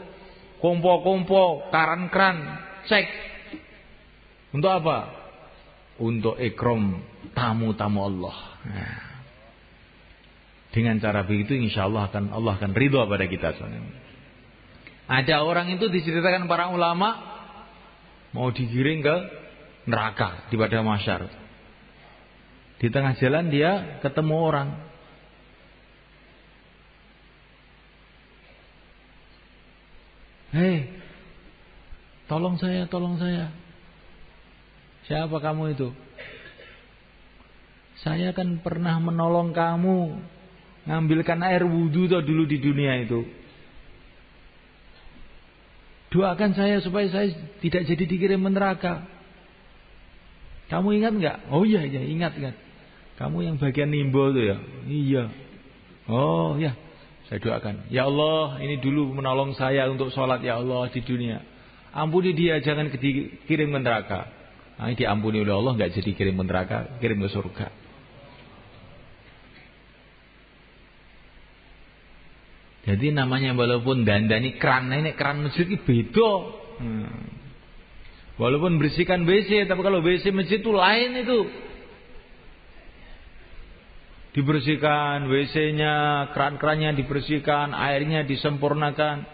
kompo-kompo, karan-keran, cek. Untuk apa? Untuk ikram tamu-tamu Allah. Dengan cara begitu insyaallah Allah akan ridha pada kita. Ada orang itu diceritakan para ulama mau digiring ke neraka di padang mahsyar. Di tengah jalan dia ketemu orang. Hei, tolong saya. Siapa kamu itu? Saya kan pernah menolong kamu ngambilkan air wudhu dulu di dunia itu. Doakan saya supaya saya tidak jadi dikirim neraka. Kamu ingat enggak? Oh iya ingat. Kamu yang bagian nimbo itu ya? Iya. Oh ya. Saya doakan, ya Allah, ini dulu menolong saya untuk sholat, ya Allah, di dunia. Ampuni dia, jangan dikirim ke neraka. Nah, diampuni oleh Allah, enggak jadi kirim ke neraka, kirim ke surga. Jadi namanya walaupun dandani keran, ini keran masjid ini beda. Walaupun bersihkan WC, tapi kalau WC masjid itu lain itu. Dibersihkan WC-nya, keran-kerannya dibersihkan, airnya disempurnakan.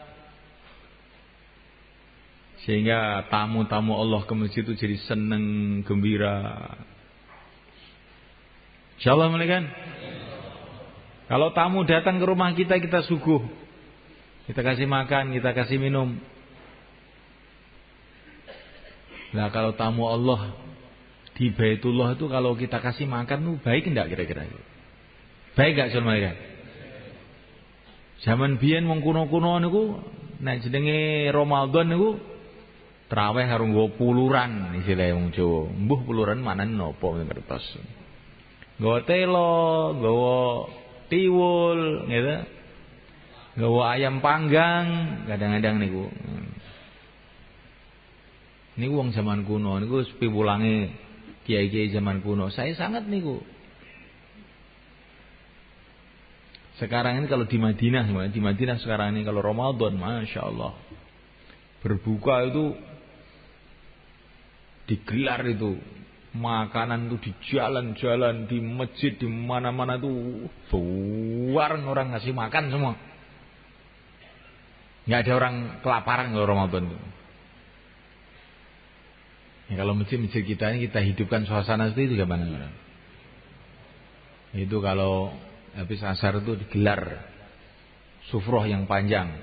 Sehingga tamu-tamu Allah ke masjid itu jadi senang, gembira. Insyaallah malaikat. Kalau tamu datang ke rumah kita, kita suguh. Kita kasih makan, kita kasih minum. Nah, kalau tamu Allah di Baitullah itu kalau kita kasih makan itu baik enggak kira-kira? Baik enggak soal malaikat? Zaman biyen wong kuno-kuno niku nek jenenge Ramadan niku traweh karo nggo puluran istilahé wong Jawa. Mbuh puluran maknane napa ngertos. Nggawa telo, nggawa tiwul, gitu. Nggawa ayam panggang, kadang-kadang niku. Niku wong zaman kuno niku piwulange kiai-kiai zaman kuno. Saya sangat niku. Sekarang ini kalau di Madinah sekarang ini kalau Ramadan, Masya Allah, berbuka itu digelar itu, makanan itu di jalan-jalan, di masjid, di mana-mana itu bareng orang ngasih makan semua. Nggak ada orang kelaparan kalau Ramadan itu. Ya, kalau masjid-masjid kita ini kita hidupkan suasana seperti itu gimana? Itu kalau habis asar itu digelar sufroh yang panjang.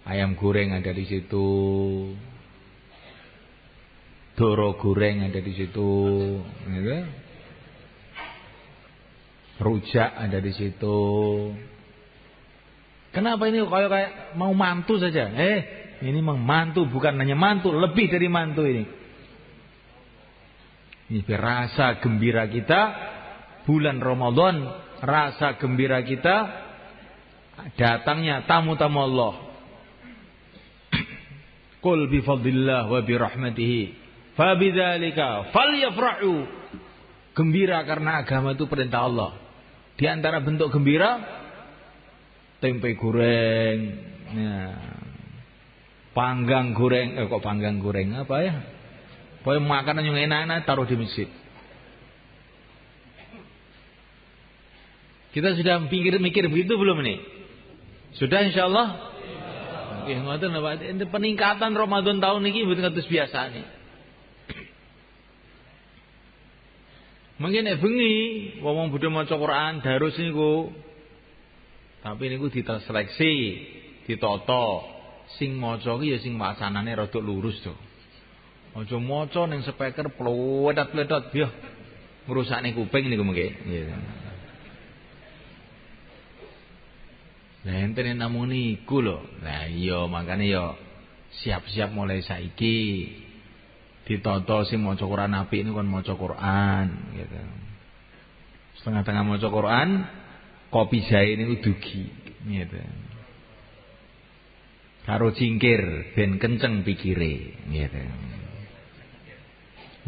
Ayam goreng ada di situ. Doro goreng ada di situ, gitu. Rujak ada di situ. Kenapa ini kayak mau mantu saja? Ini memang mantu, bukan hanya mantu, lebih dari mantu ini. Ini rasa gembira kita bulan Ramadan, rasa gembira kita datangnya tamu-tamu Allah. Qul bi fadlillah wa bi rahmatihi fabidzalika falyafrahu. Gembira karena agama itu perintah Allah. Di antara bentuk gembira tempe goreng, ya. Panggang goreng, kok panggang goreng apa ya? Pokoknya makanan yang enak-enak taruh di masjid. Kita sudah mikir begitu belum ini? Sudah insyaallah? Nggih ngoten Pak. Peningkatan Ramadan tahun niki mboten kados biasa nih. Mungkin nek bengi wong bodho maca Quran darus niku. Tapi niku diseleksi, ditata. Sing maca ki ya sing wacanane rada lurus to. Aja maca ning speaker pletot-pletot yo. Ngrusakne kuping niku mengke. Nggih. Lah enten namung niku lho. Lah iya makane yo siap-siap mulai saiki. Ditata sing maca Quran apik niku kon maca Quran gitu. Setengah-tengah maca Quran, kopi jahe niku dugi gitu. Karo cingkir ben kenceng pikire gitu.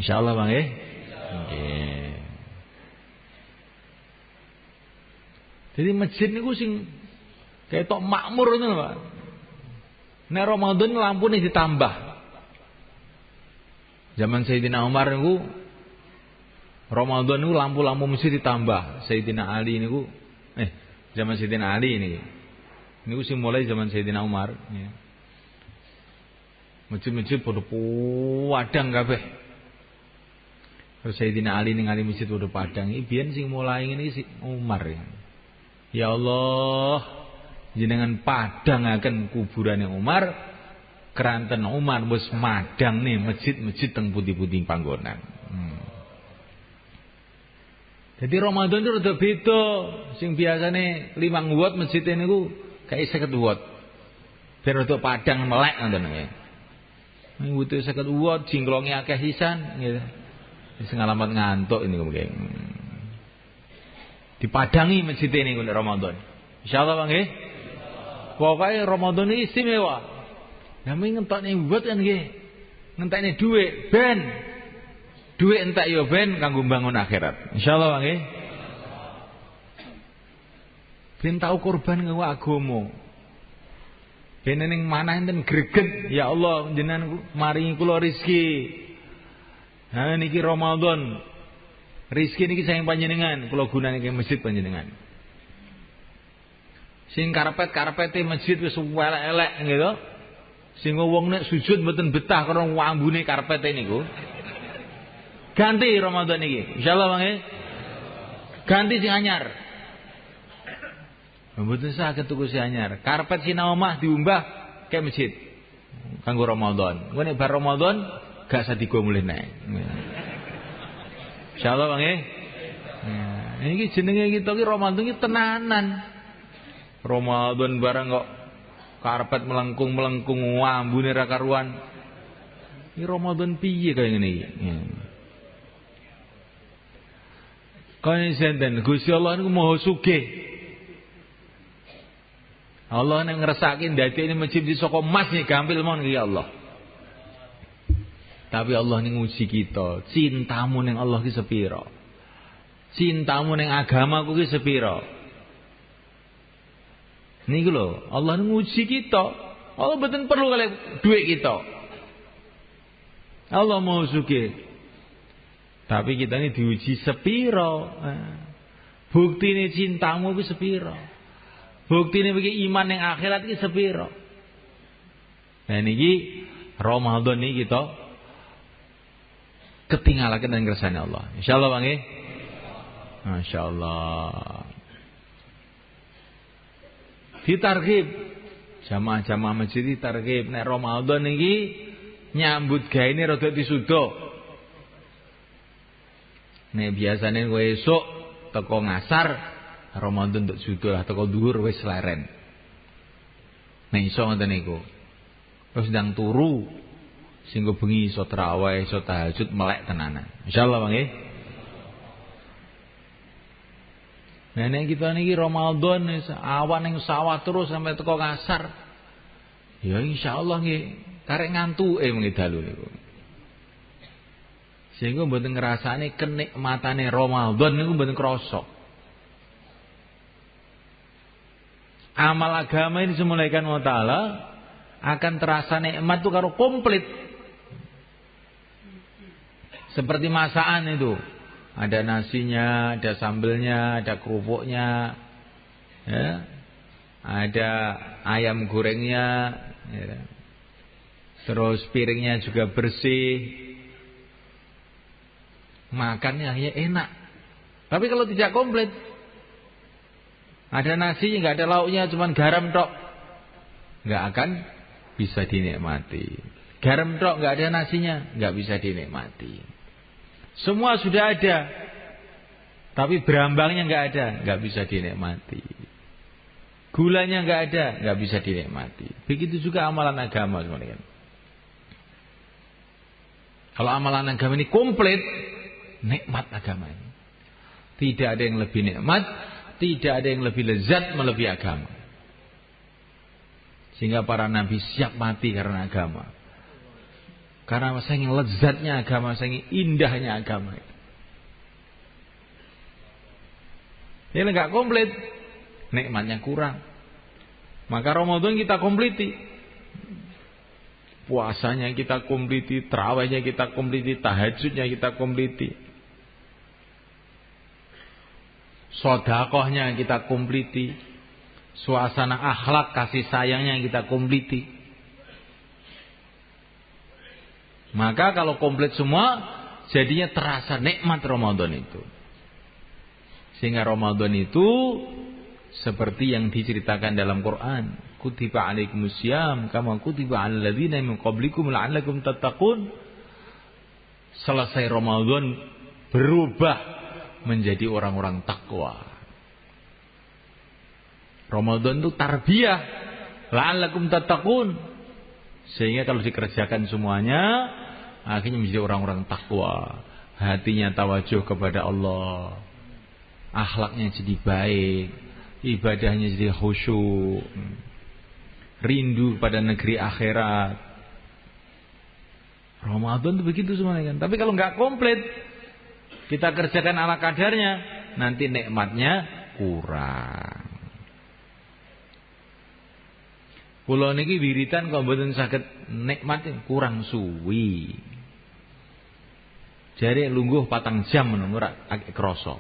Insyaallah Bang nggih. Nggih. Jadi masjid niku sing ketok makmur ngono Pak. Nek Ramadan lampune ditambah. Zaman Sayyidina Umar niku Ramadan niku lampu-lampu masjid ditambah. Sayyidina Ali niku zaman Sayyidina Ali niki. Niku sing mulai zaman Sayyidina Umar ya. Masjid-masjid padha padang kabeh. Terus Sayyidina Ali ningali masjid padha padang iki biyen sing mulai ngene iki Umar ya. Ya Allah, jenengan padangaken kuburane Umar, keranten Umar wis madang nih masjid-masjid teng pundi-pundi panggonan. Jadi Ramadan itu rada beda. Sing biasane 5 watt masjid niku kayak 50 watt. Ben rada padang melek ngoten nggih. Ning butuh 50 watt jingklonge akeh sisan nggih. Wis ngalamat ngantuk ini mungkin. Dipadangi masjid niku nek Ramadan. Insyaallah Bang nggih. Pokoke Ramadan iki istimewa. Lah ming ngentokne watt kan nggih. Ngentekne dhuwit ben duit entek yo ben kanggo bangun akhirat. Insyaallah Bang nggih. Ben tau korban kanggo agama. Ben ning manah enten greget, ya Allah jenengan maringi kula rezeki. Ha niki Ramadan. Rezeki niki saking panjenengan, kula gunane ke masjid panjenengan. Sing karpet-karpete masjid wis elek-elek gitu. Sing wong nek sujud mboten betah karo ambune karpete niku. Ganti Ramadan iki. Insyaallah Bang nggih. Ganti sing anyar. Mboten saged tuku sing anyar. Karpet sinau omah diumbah ke masjid. Kanggo Ramadan. Engko nek bar Ramadan gak usah digo mulih nek. Insyaallah Bang nggih. Nah, iki jenenge kita iki Ramadan iki tenanan. Ramadan barang kok karpet melengkung ambune ra karuan. Iki Ramadan piye kaya ngene iki? Kaya senten Gusti Allah niku Maha Sugih. Allah nek ngresake ndadekne masjid di saka emas nih gampil mon ya Allah. Tapi Allah ning nguji kita, cintamu ning Allah ki sepira? Cintamu ning agamaku ki sepira? Niku lho, Allah ning nguji kita. Allah mboten perlu kali duit kita. Allah mau sugih. Tapi kita ini diuji sepira? Buktine cintamu ki sepira? Buktine iki iman ning akhirat ki sepira? Nah niki Ramadan niki kita ketinggalaken dan kersane Allah. Insyaallah Bang nggih. Masyaallah. Ditarghib jamaah-jamaah masjid ditarghib nek Ramadan iki nyambut gaene rada disuda. Nek biasane kowe esuk teko ngasar Ramadan tok suda lah teko dhuwur wis leren. Nek iso ngoten niku. Terus ndang turu sehingga bengi iso tarawih, iso tahajud melek tenanan. Insyaallah Bang nggih. Nek kita niki Ramadan awan ning sawah terus sampai teko kasar. Ya insyaallah nggih, karek ngantuke mengi dalu niku. Sehingga mboten ngrasani kenikmatane Ramadan niku mboten krasa. Amal agama ini semulaikan Allah Ta'ala akan terasa nikmat itu karo komplit. Seperti masakan itu. Ada nasinya, ada sambelnya, ada kerupuknya, ya, ada ayam gorengnya, ya. Terus piringnya juga bersih, makannya hanya enak. Tapi kalau tidak komplit, ada nasinya, nggak ada lauknya, cuma garam tok, nggak akan bisa dinikmati. Garam tok, nggak ada nasinya, nggak bisa dinikmati. Semua sudah ada, tapi berambangnya nggak ada, nggak bisa dinikmati. Gulanya nggak ada, nggak bisa dinikmati. Begitu juga amalan agama semuanya. Kalau amalan agama ini komplit, nikmat agama ini. Tidak ada yang lebih nikmat, tidak ada yang lebih lezat melebihi agama. Sehingga para nabi siap mati karena agama. Karena saking lezatnya agama, saking indahnya agama itu. Ini enggak komplit, nikmatnya kurang. Maka Ramadan kita kompliti. Puasanya kita kompliti, tarawihnya kita kompliti, tahajudnya kita kompliti. Sedekahnya kita kompliti. Suasana akhlak kasih sayangnya kita kompliti. Maka kalau komplit semua, jadinya terasa nikmat Ramadan itu. Sehingga Ramadan itu seperti yang diceritakan dalam Quran, kutiba alaikumusiyam kama kutiba alal ladzina min qablikum la'allakum tattaqun. Selesai Ramadan berubah menjadi orang-orang takwa. Ramadan itu tarbiyah, la'allakum tattaqun. Sehingga kalau dikerjakan semuanya akhirnya menjadi orang-orang takwa. Hatinya tawajuh kepada Allah, akhlaknya jadi baik, ibadahnya jadi khusyuk, rindu pada negeri akhirat. Ramadan itu begitu semuanya kan. Tapi kalau nggak komplit, kita kerjakan ala kadarnya, nanti nikmatnya kurang. Kula niki wiritan kok mboten saged nikmatin, kurang suwi. Jare lungguh 4 jam ngono ora akeh krasa.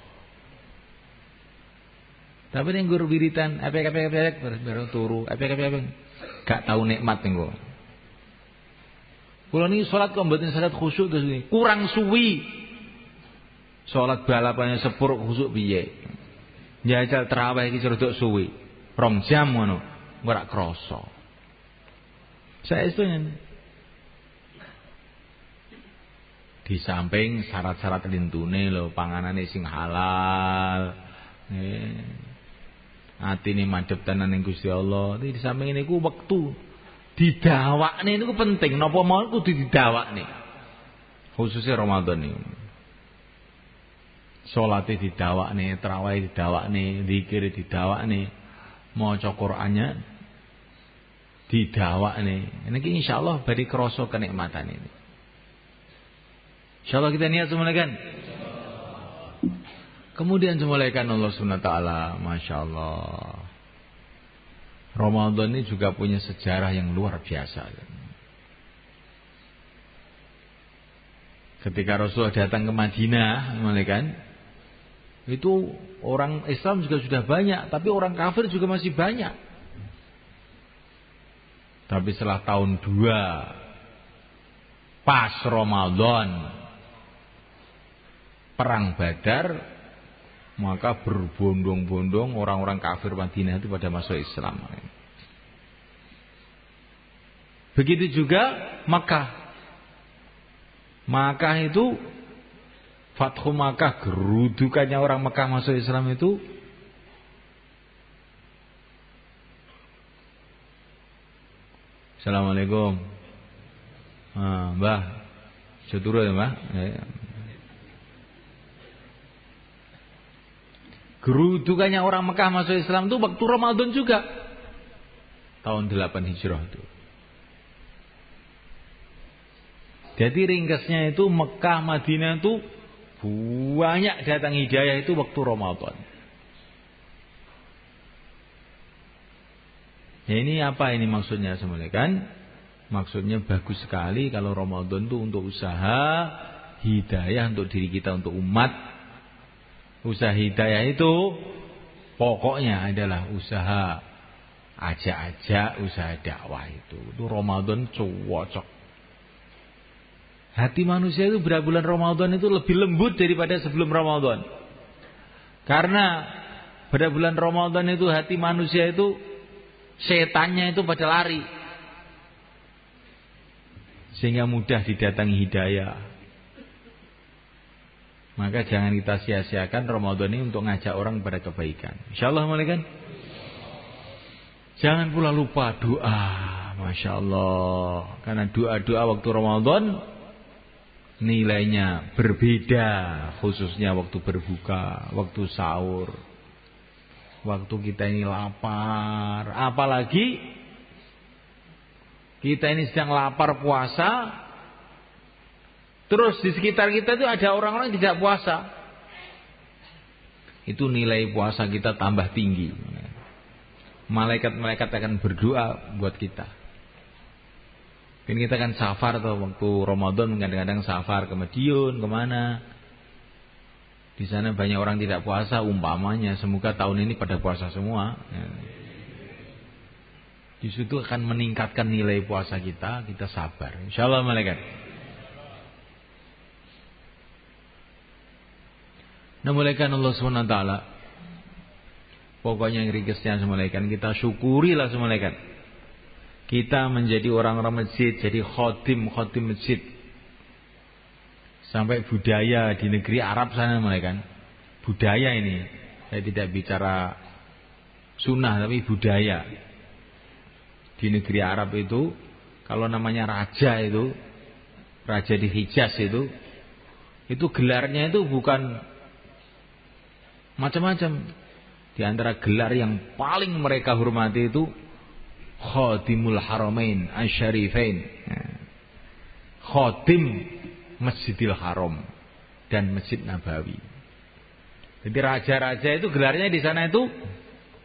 Tapi ning nggur wiritan epek-epek baru turu, epek-epek gak tau nikmat niku. Kula niki salat kok mboten salat khusyuk terus niki, kurang suwi. Salat balapannya sepur khusyuk piye? Njajal tarawih iki rodok suwi. 2 jam ngono, ora krasa. Saya itu di samping syarat-syarat lintune lho, panganane sing halal. atine madhep tenan ning Gusti Allah. Di samping niku wektu didawakne niku penting. Napa mawon kudu didawakne. Khususnya Ramadan niku. Salate didawakne, tarawih didawakne, zikir didawakne, maca Qur'annya didawakne. Niki insyaallah bari krasa kenikmatan ini. Insyaallah kita niat semuanya kan. Kemudian semulaikan Allah Subhanahu wa taala, masyaallah. Ramadan ini juga punya sejarah yang luar biasa. Ketika Rasul datang ke Madinah, kan, itu orang Islam juga sudah banyak, tapi orang kafir juga masih banyak. Tapi setelah tahun 2 pas Ramadan perang Badar, maka berbondong-bondong orang-orang kafir Madinah itu pada masuk Islam. Begitu juga Makkah. Makkah itu Fathu Makkah, gerudukannya orang Makkah masuk Islam itu Assalamualaikum. Mbah. Seturut ya, Mbah? Gerudukannya orang Mekah masuk Islam itu waktu Ramadan juga. Tahun 8 Hijrah itu. Jadi ringkasnya itu Mekah Madinah itu banyak datang hidayah itu waktu Ramadan. Ya ini apa ini maksudnya semuanya kan? Maksudnya bagus sekali kalau Ramadan itu untuk usaha hidayah untuk diri kita, untuk umat. Usaha hidayah itu pokoknya adalah usaha ajak-ajak, usaha dakwah itu. Itu Ramadan cocok. Hati manusia itu pada bulan Ramadan itu lebih lembut daripada sebelum Ramadan. Karena pada bulan Ramadan itu hati manusia itu setannya itu pada lari. Sehingga mudah didatangi hidayah. Maka jangan kita sia-siakan Ramadan ini untuk ngajak orang pada kebaikan. InsyaAllah kan? Jangan pula lupa doa. Masya Allah. Karena doa-doa waktu Ramadan nilainya berbeda, khususnya waktu berbuka, waktu sahur, waktu kita ini lapar, apalagi kita ini sedang lapar puasa, terus di sekitar kita itu ada orang-orang yang tidak puasa, itu nilai puasa kita tambah tinggi. Malaikat-malaikat akan berdoa buat kita. Ini kita kan safar tuh waktu Ramadan, kadang-kadang safar ke Madiun, kemana. Di sana banyak orang tidak puasa, umpamanya semoga tahun ini pada puasa semua. Di situ akan meningkatkan nilai puasa kita sabar. Insyaallah malaikat. Nah, mulaikan Allah SWT. Pokoknya yang ringkasnya semulaikan kita syukurilah semulaikan. Kita menjadi orang-orang masjid, jadi khotim masjid. Sampai budaya di negeri Arab sana mereka kan. Budaya ini, saya tidak bicara sunnah tapi budaya. Di negeri Arab itu, kalau namanya raja itu, raja di Hijaz itu gelarnya itu bukan macam-macam. Di antara gelar yang paling mereka hormati itu Khatimul Haramain Asy-Syarifain. Khatim Masjidil Haram dan Masjid Nabawi. Jadi raja-raja itu gelarnya di sana itu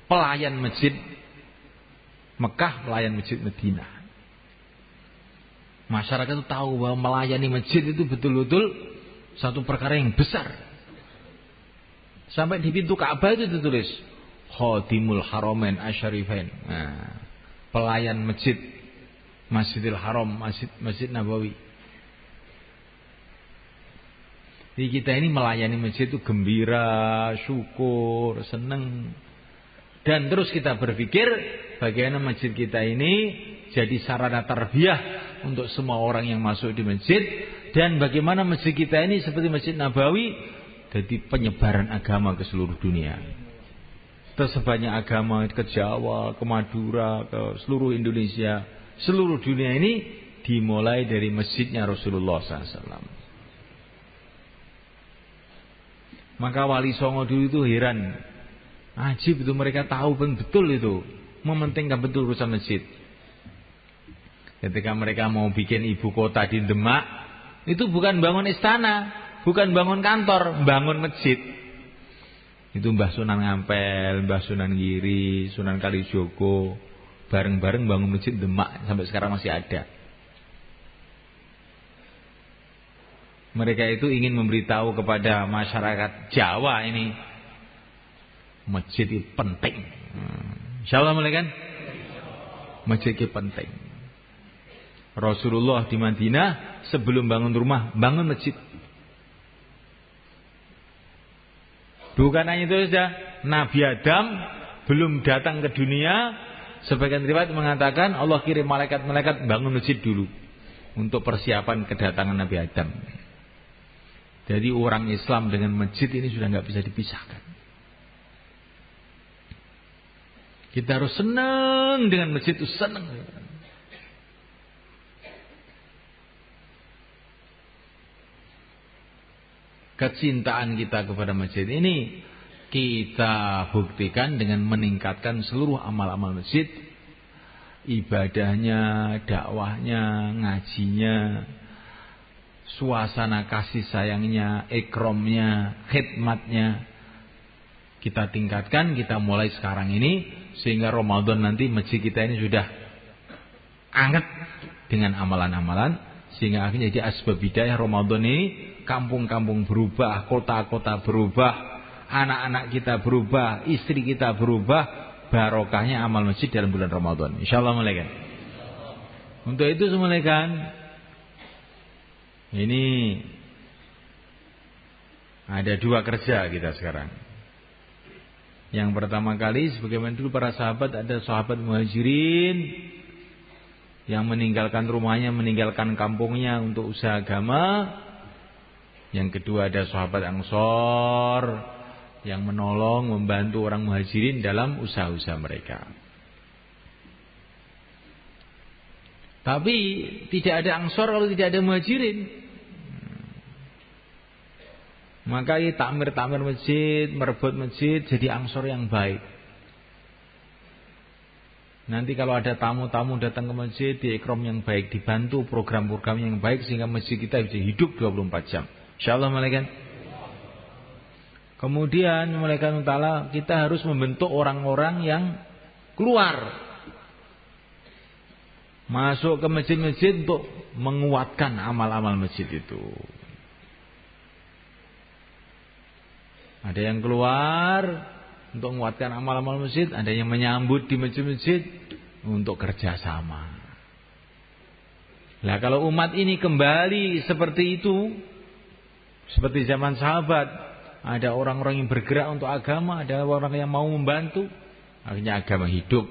pelayan masjid Mekah, pelayan masjid Madinah. Masyarakat itu tahu bahwa melayani masjid itu betul-betul satu perkara yang besar. Sampai di pintu Ka'bah itu ditulis Khatimul Haramain Asy-Syarifain. Pelayan masjid Masjidil Haram, Masjid Nabawi. Jadi kita ini melayani masjid itu gembira, syukur, senang. Dan terus kita berpikir bagaimana masjid kita ini jadi sarana tarbiyah untuk semua orang yang masuk di masjid. Dan bagaimana masjid kita ini seperti Masjid Nabawi jadi penyebaran agama ke seluruh dunia. tersebarnya agama ke Jawa, ke Madura, ke seluruh Indonesia, seluruh dunia ini dimulai dari masjidnya Rasulullah SAW. Maka Wali Songo dulu itu heran, ajib itu mereka tahu betul itu, mementingkan betul urusan masjid. Ketika mereka mau bikin ibu kota di Demak, itu bukan bangun istana, bukan bangun kantor, bangun masjid. Itu Mbah Sunan Ngampel, Mbah Sunan Giri, Sunan Kalijogo, bareng-bareng bangun masjid Demak, sampai sekarang masih ada. Mereka itu ingin memberitahu kepada masyarakat Jawa ini, masjid itu penting. Insyaallah mulai kan? Masjid itu penting. Rasulullah di Madinah sebelum bangun rumah, bangun masjid. Bukan hanya itu saja, Nabi Adam belum datang ke dunia, sebagian riwayat mengatakan Allah kirim malaikat-malaikat bangun masjid dulu untuk persiapan kedatangan Nabi Adam. Jadi orang Islam dengan masjid ini sudah nggak bisa dipisahkan. Kita harus senang dengan masjid itu, senang. Kecintaan kita kepada masjid ini kita buktikan dengan meningkatkan seluruh amal-amal masjid, ibadahnya, dakwahnya, ngajinya, suasana kasih sayangnya, ikromnya, khidmatnya. Kita tingkatkan, kita mulai sekarang ini, sehingga Ramadan nanti masjid kita ini sudah anget dengan amalan-amalan, sehingga akhirnya jadi asbab hidayah Ramadan ini. Kampung-kampung berubah, kota-kota berubah, anak-anak kita berubah, istri kita berubah, barokahnya amal masjid dalam bulan Ramadan. Insyaallah mulai kan. Untuk itu semula kan, ini ada dua kerja kita sekarang. Yang pertama kali, sebagaimana dulu para sahabat, ada sahabat muhajirin yang meninggalkan rumahnya, meninggalkan kampungnya untuk usaha agama. Yang kedua ada sahabat Ansor yang menolong, membantu orang muhajirin dalam usaha-usaha mereka. Tapi tidak ada Ansor kalau tidak ada muhajirin. Maka takmir-takmir masjid, merebut masjid, jadi Ansor yang baik. Nanti kalau ada tamu-tamu datang ke masjid, diikram yang baik, dibantu program-program yang baik, sehingga masjid kita bisa hidup 24 jam. Insyaallah malaikat. Kemudian malaikat Ta'ala, kita harus membentuk orang-orang yang keluar masuk ke masjid-masjid untuk menguatkan amal-amal masjid itu. Ada yang keluar untuk menguatkan amal-amal masjid, ada yang menyambut di masjid-masjid untuk kerjasama. Nah, kalau umat ini kembali seperti itu, seperti zaman sahabat, ada orang-orang yang bergerak untuk agama, ada orang yang mau membantu, akhirnya agama hidup.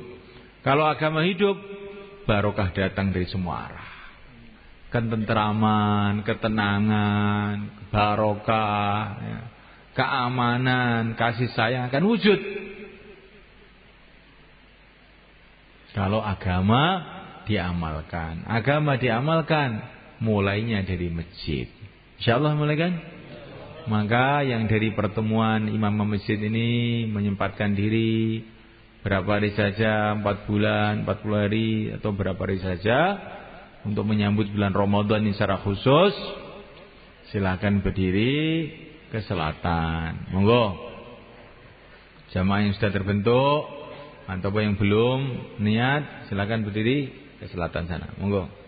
Kalau agama hidup, barokah datang dari semua arah. Ketentraman, ketenangan, barokah, ya, keamanan, kasih sayang akan wujud. Kalau agama diamalkan. Agama diamalkan mulainya dari masjid. Insyaallah mulai kan? Maka yang dari pertemuan imam masjid ini menyempatkan diri berapa hari saja, 4 bulan, 40 hari atau berapa hari saja untuk menyambut bulan Ramadan ini secara khusus, silakan berdiri ke selatan. Monggo. Jamaah yang sudah terbentuk atau yang belum niat, silakan berdiri ke selatan sana. Monggo.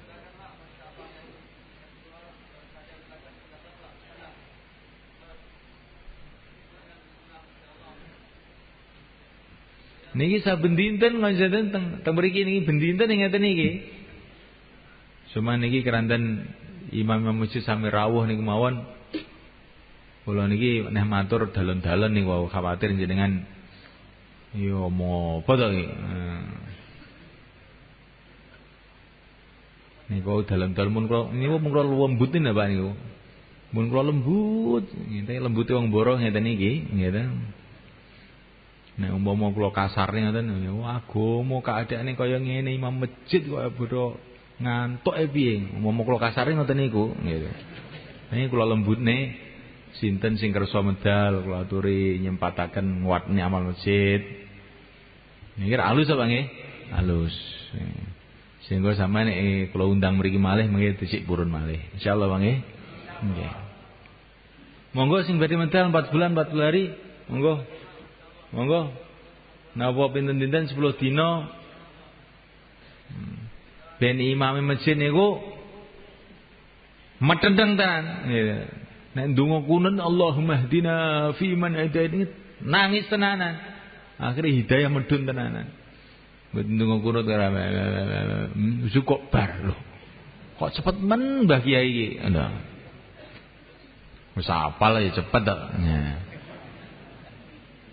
Niki saben dinten ngajaten teng mriki niki ben dinten ngeten niki. Cuma niki keranten imam masjid sami rawuh niku mawon. Kula niki neh matur dalon-dalon niku wau khawatir jenengan yo mau apa to iki. Niku dalon-dalon mun kula niku mun kula lembutin Pak niku. Mun kula lembut, ngene lembute wong boro ngeten niki, ngeten. Nek umpama kula kasarne ngoten, agama keadaane kaya ngene imam masjid kok bodo ngantuk piye. Umpama kula kasarne ngoten niku, gitu. Niki kula lembutne sinten sing kersa medal kula aturi nyempataken nguatne amal masjid. Niki halus apa nggih? Halus. Sehingga sampeyan nek kula undang mriki malih mengki dhisik purun malih. Insyaallah nggih. Nggih. Monggo sing badhe medal 4 bulan 40 hari, monggo. Monggo. Napa pinten dinten 10 dina. Ben imam masjid niku metendeng tenan. Nek ndonga kunut Allahumma hdina fi man hadaini nangis tenanan. Akhire hidayah medun tenanan. Ndonga kunut kok bar lho. Kok cepet men Mbah Kiai iki. Wis apal ya cepet to.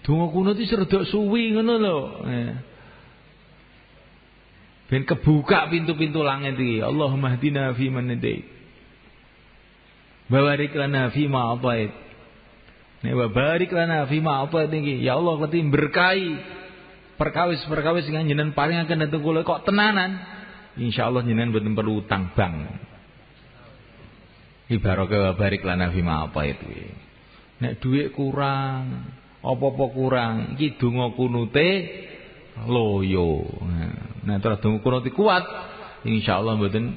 Donga kunut iki rada suwi ngono lho. Ben kebuka pintu-pintu langit iki. Allahumma hdina fi man hadait. Wa barik lana fi ma atait. Nek wa barik lana fi ma atait iki, ya Allah keti berkahi perkawis-perkawis sing jenengan paringaken dhateng kula kok tenanan. Insyaallah jenengan mboten perlu utang bank. Ibarat wa barik lana fi ma atait iki. Nek dhuwit kurang, apa-apa kurang, iki donga kunute loyo. Nah, terus donga kunut kuat, insyaallah mboten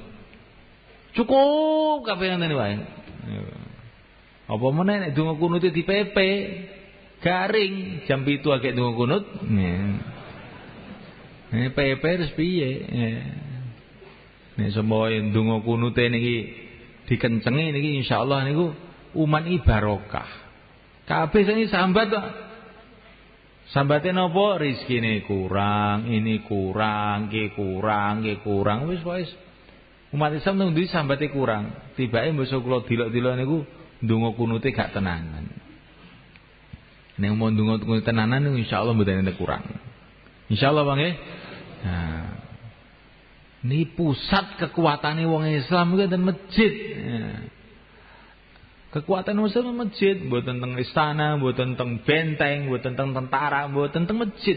cukup kabeh ngene wae. Apa meneh nek donga kunute dipepe, garing jam 7 agek donga kunut. Pepe terus piye? Nek semboe donga kunute niki dikencengi niki insyaallah niku umat iki barokah. Kabeh sing sambat kok. Sambate napa? Rezekine kurang, ini kurang, ki kurang. Wis. Umat Islam nang ndi sambate kurang. Tibake mbasa kula dilok-dilok niku ndonga kunute gak tenanan. Nek mau ndonga kunute tenanan niku insyaallah mboten enten kurang. Insyaallah Bang nggih. Nah. Ini pusat kekuatane wong Islam kuwi enten masjid. Kekuatan Muslim masjid, mboten teng istana, mboten teng benteng, mboten teng tentara, mboten teng masjid.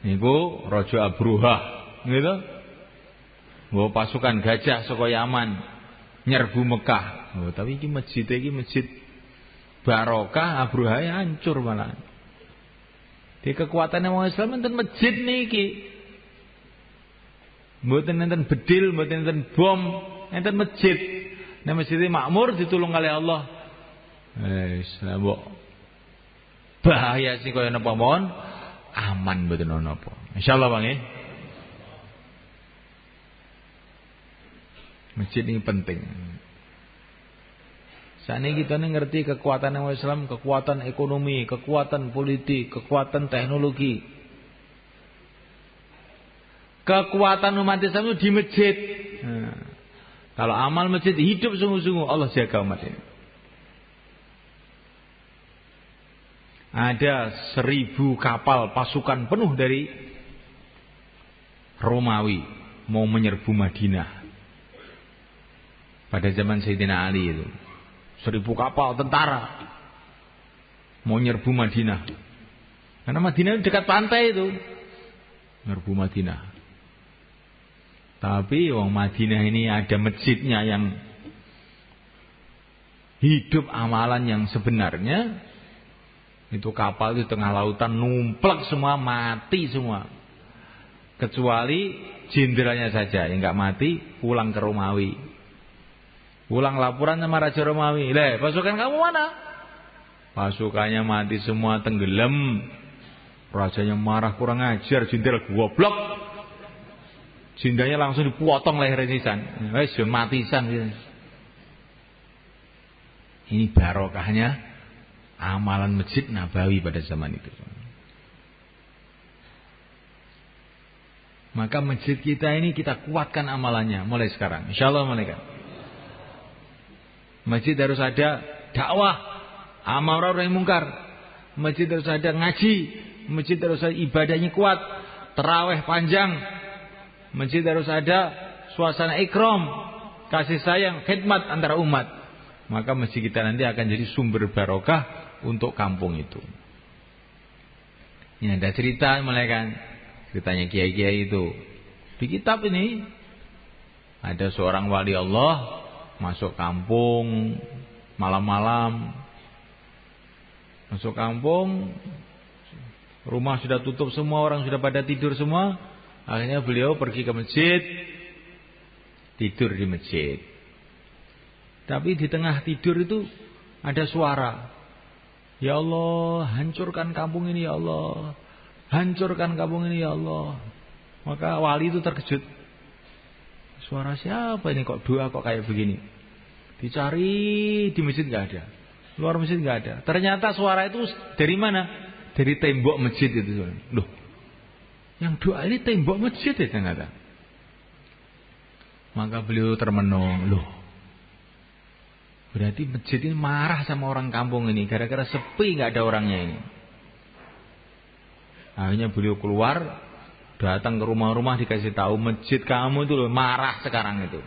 Niku Raja Abruhah, gitu. Nggo pasukan gajah saka Yaman nyerbu Mekah. Oh, tapi iki masjid barokah, Abruhah hancur malah. Di kekuatan wong Islam enten masjid niki. Mboten enten bedil, mboten enten bom, enten masjid. Nek masjid makmur ditulung oleh Allah. Wis, mbok bahaya sing kaya napa mawon aman mboten ana apa. Insyaallah Bang nggih. Masjid ini penting. Sakniki kita ngerti kekuatan Islam, kekuatan ekonomi, kekuatan politik, kekuatan teknologi. Kekuatan umat Islam itu di masjid. Nah, kalau amal masjid hidup sungguh-sungguh, Allah jaga umat ini. Ada 1000 kapal pasukan penuh dari Romawi mau menyerbu Madinah. Pada zaman Sayyidina Ali itu 1000 kapal tentara mau nyerbu Madinah. Karena Madinah dekat pantai itu. Nyerbu Madinah. Tapi wong Madinah ini ada masjidnya yang hidup amalan yang sebenarnya. Itu kapal di tengah lautan numplek semua, mati semua. Kecuali jenderalnya saja yang enggak mati, pulang ke Romawi. Pulang laporan sama Raja Romawi. "Lah, pasukan kamu mana?" Pasukannya mati semua, tenggelam. Rajanya marah, kurang ajar, jenderal goblok. Jenderalnya langsung dipotong lehernya sisan. Wis mati sisan. Ini barokahnya amalan Masjid Nabawi pada zaman itu. Maka masjid kita ini kita kuatkan amalannya mulai sekarang. Insyaallah malaikat. Masjid harus ada dakwah, amar ma'ruf nahi munkar. Masjid harus ada ngaji, masjid harus ada ibadahnya kuat, tarawih panjang. Masjid harus ada suasana ikram, kasih sayang, khidmat antara umat. maka masjid kita nanti akan jadi sumber barokah untuk kampung itu. Ini ada cerita mulai kan, ceritanya kiai-kiai itu. Di kitab ini ada seorang wali Allah masuk kampung malam-malam. Masuk kampung, rumah sudah tutup semua, orang sudah pada tidur semua. Akhirnya beliau pergi ke masjid, tidur di masjid. Tapi di tengah tidur itu ada suara, ya Allah, hancurkan kampung ini ya Allah, hancurkan kampung ini ya Allah. Maka wali itu terkejut. Suara siapa ini kok doa kok kayak begini? Dicari di masjid nggak ada, luar masjid nggak ada. Ternyata suara itu dari mana? Dari tembok masjid itu. Loh, yang doa ini tembok masjid ya ternyata. Maka beliau termenung, loh, berarti masjid ini marah sama orang kampung ini gara-gara sepi nggak ada orangnya ini. Akhirnya beliau keluar, datang ke rumah-rumah, dikasih tahu masjid kamu itu loh marah sekarang itu.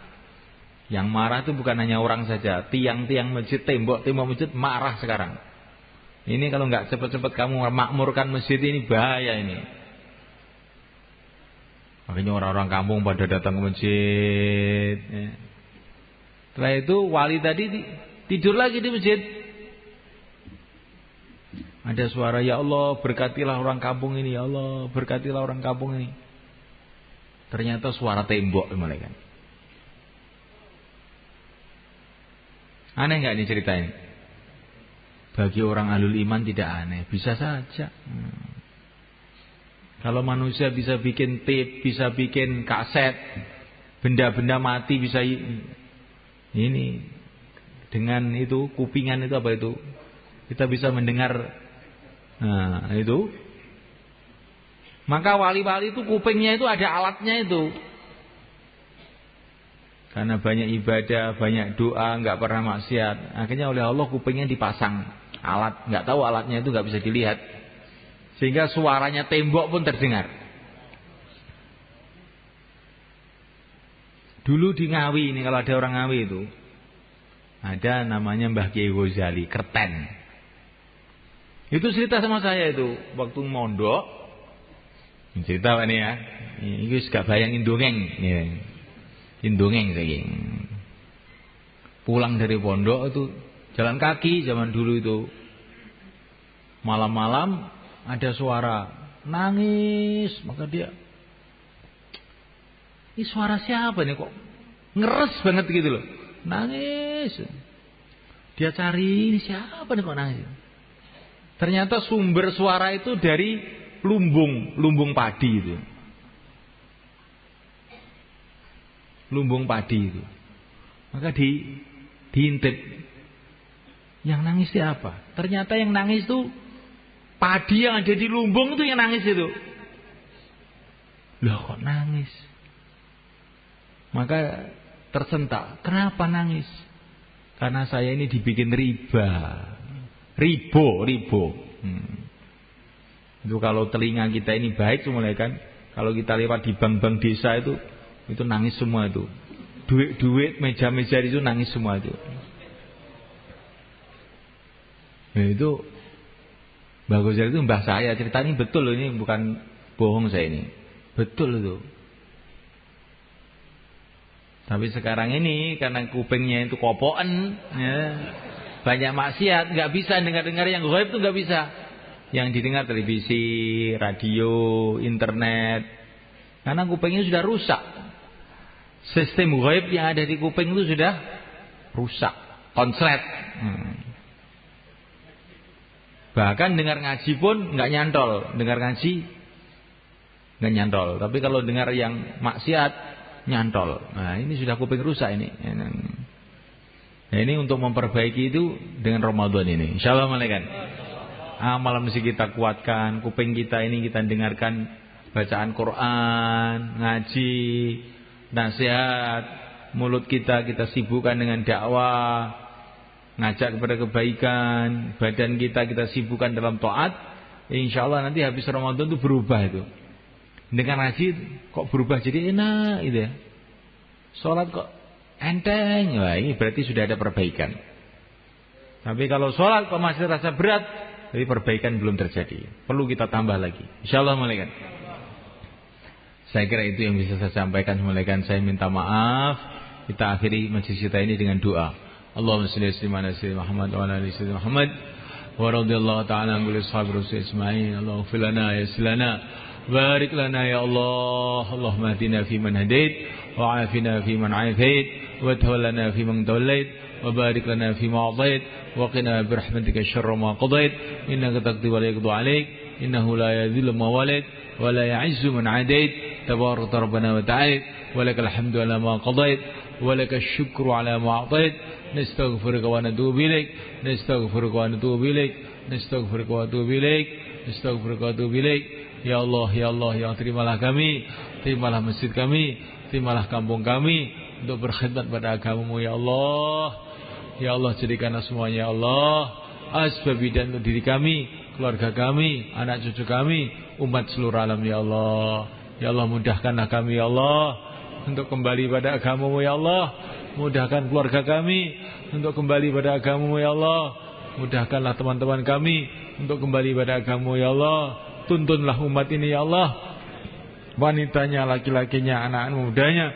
Yang marah itu bukan hanya orang saja, tiang-tiang masjid, tembok-tembok masjid marah sekarang. Ini kalau nggak cepat-cepat kamu makmurkan masjid ini bahaya ini. Makanya orang-orang kampung pada datang ke masjid. Setelah itu wali tadi tidur lagi di masjid. Ada suara, ya Allah berkatilah orang kampung ini, ya Allah berkatilah orang kampung ini. Ternyata suara tembok malaikat. Aneh nggak ini cerita ini? Bagi orang ahlul iman tidak aneh, bisa saja. Kalau manusia bisa bikin tape, bisa bikin kaset, benda-benda mati bisa ini dengan itu kupingan itu apa itu? Kita bisa mendengar. Nah, itu. Maka wali-wali itu kupingnya itu ada alatnya itu. Karena banyak ibadah, banyak doa, enggak pernah maksiat. Akhirnya oleh Allah kupingnya dipasang alat, enggak tahu alatnya itu enggak bisa dilihat. Sehingga suaranya tembok pun terdengar. Dulu di Ngawi ini kalau ada orang Ngawi itu ada namanya Mbah Kiai Ghazali, Kerten. Itu cerita sama saya itu waktu mondok. Cerita ini ya. Ini gak bayangin dongeng. Dongeng saja. Pulang dari pondok itu jalan kaki zaman dulu itu. Malam-malam ada suara nangis, maka dia, ini suara siapa nih kok ngeres banget gitu loh, nangis. Dia cari ini siapa nih kok nangis. Ternyata sumber suara itu dari lumbung padi itu. Lumbung padi itu. Maka diintip. Yang nangis siapa? Ternyata yang nangis itu padi yang ada di lumbung itu yang nangis itu. Loh kok nangis? Maka tersentak. Kenapa nangis? Karena saya ini dibikin riba. Ribo. Itu kalau telinga kita ini baik semula kan. Kalau kita lewat di bank-bank desa itu nangis semua itu. Duit-duit, meja-meja itu nangis semua itu. Nah, itu Mbah Ghazali itu mbah saya, cerita ini betul loh, ini bukan bohong saya ini. Betul itu. Tapi sekarang ini karena kupingnya itu kopoan, ya, banyak maksiat, nggak bisa dengar-dengar yang gaib itu nggak bisa. Yang didengar televisi, radio, internet. Karena kupingnya sudah rusak. Sistem gaib yang ada di kuping itu sudah rusak, konslet. Bahkan dengar ngaji pun nggak nyantol, dengar ngaji nggak nyantol. Tapi kalau dengar yang maksiat nyantol. Nah ini sudah kuping rusak ini. Nah ini untuk memperbaiki itu dengan Ramadan ini. Insyaallah malaikat. Amal mesti kita kuatkan, kuping kita ini kita dengarkan bacaan Quran, ngaji, nasihat, mulut kita sibukkan dengan dakwah, ngajak kepada kebaikan, badan kita sibukkan dalam taat. Insyaallah nanti habis Ramadan itu berubah itu. Dengan ngaji kok berubah jadi enak gitu ya. Salat kok enteng. Wah, ini berarti sudah ada perbaikan. Tapi kalau sholat kok masih rasa berat, jadi perbaikan belum terjadi. Perlu kita tambah lagi. Insyaallah malaikat. Saya kira itu yang bisa saya sampaikan. Malaikat, saya minta maaf. Kita akhiri majlis kita ini dengan doa. Allahumma shalli ala sayyidina Muhammad wa ala ali sayyidina Muhammad. Wa radhiyallahu ta'ala an kulli ashabi rasul isma'in. Allahumma fir lana yassir lana. Barik lana ya Allah. Allahumma hdina fi man hadait wa afina fi man afait wa tawallana fi man tawallait wa barik lana fi ma atait wa qina bi rahmatika syarra ma qadait innaka taqdi wa la yuqda alaik innahu la yadhillu ma walait wa la ya'izzu man adait tabarak rabbana wa ta'ala wa lakal hamdu ala ma qadait wa lakal syukru ala ma atait nastaghfiruka wa natubu ilaik nastaghfiruka wa natubu ilaik nastaghfiruka wa natubu ilaik nastaghfiruka wa natubu ilaik. Ya Allah, ya Allah, ya terimalah kami, terimalah masjid kami, terimalah kampung kami untuk berkhidmat pada agama-Mu ya Allah. Ya Allah, jadikanlah semuanya ya Allah asbab dan untuk diri kami, keluarga kami, anak cucu kami, umat seluruh alam ya Allah. Ya Allah, mudahkanlah kami ya Allah untuk kembali pada agama-Mu ya Allah. Mudahkan keluarga kami untuk kembali pada agama-Mu ya Allah. Mudahkanlah teman-teman kami untuk kembali pada agama-Mu ya Allah. Tuntunlah umat ini ya Allah, wanitanya, laki-lakinya, anak-anak mudanya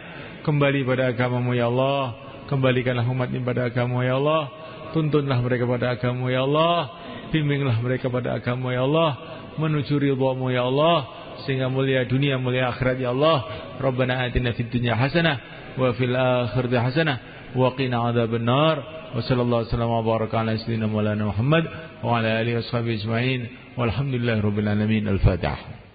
kembali pada agama-Mu ya Allah. Kembalikanlah umat ini pada agama-Mu ya Allah. Tuntunlah mereka pada agama-Mu ya Allah. Bimbinglah mereka pada agama-Mu ya Allah, menuju ridha-Mu ya Allah, sehingga mulia dunia mulia akhirat ya Allah. Rabbana atina fid dunya hasanah wa fil akhirati hasanah wa qina adzabannar. Wa sallallahu wasallam wa baraka ala sayyidina Maulana Muhammad wa ala alihi washabihi ajma'in. Walhamdulillahirabbil alamin. Al-Fatihah.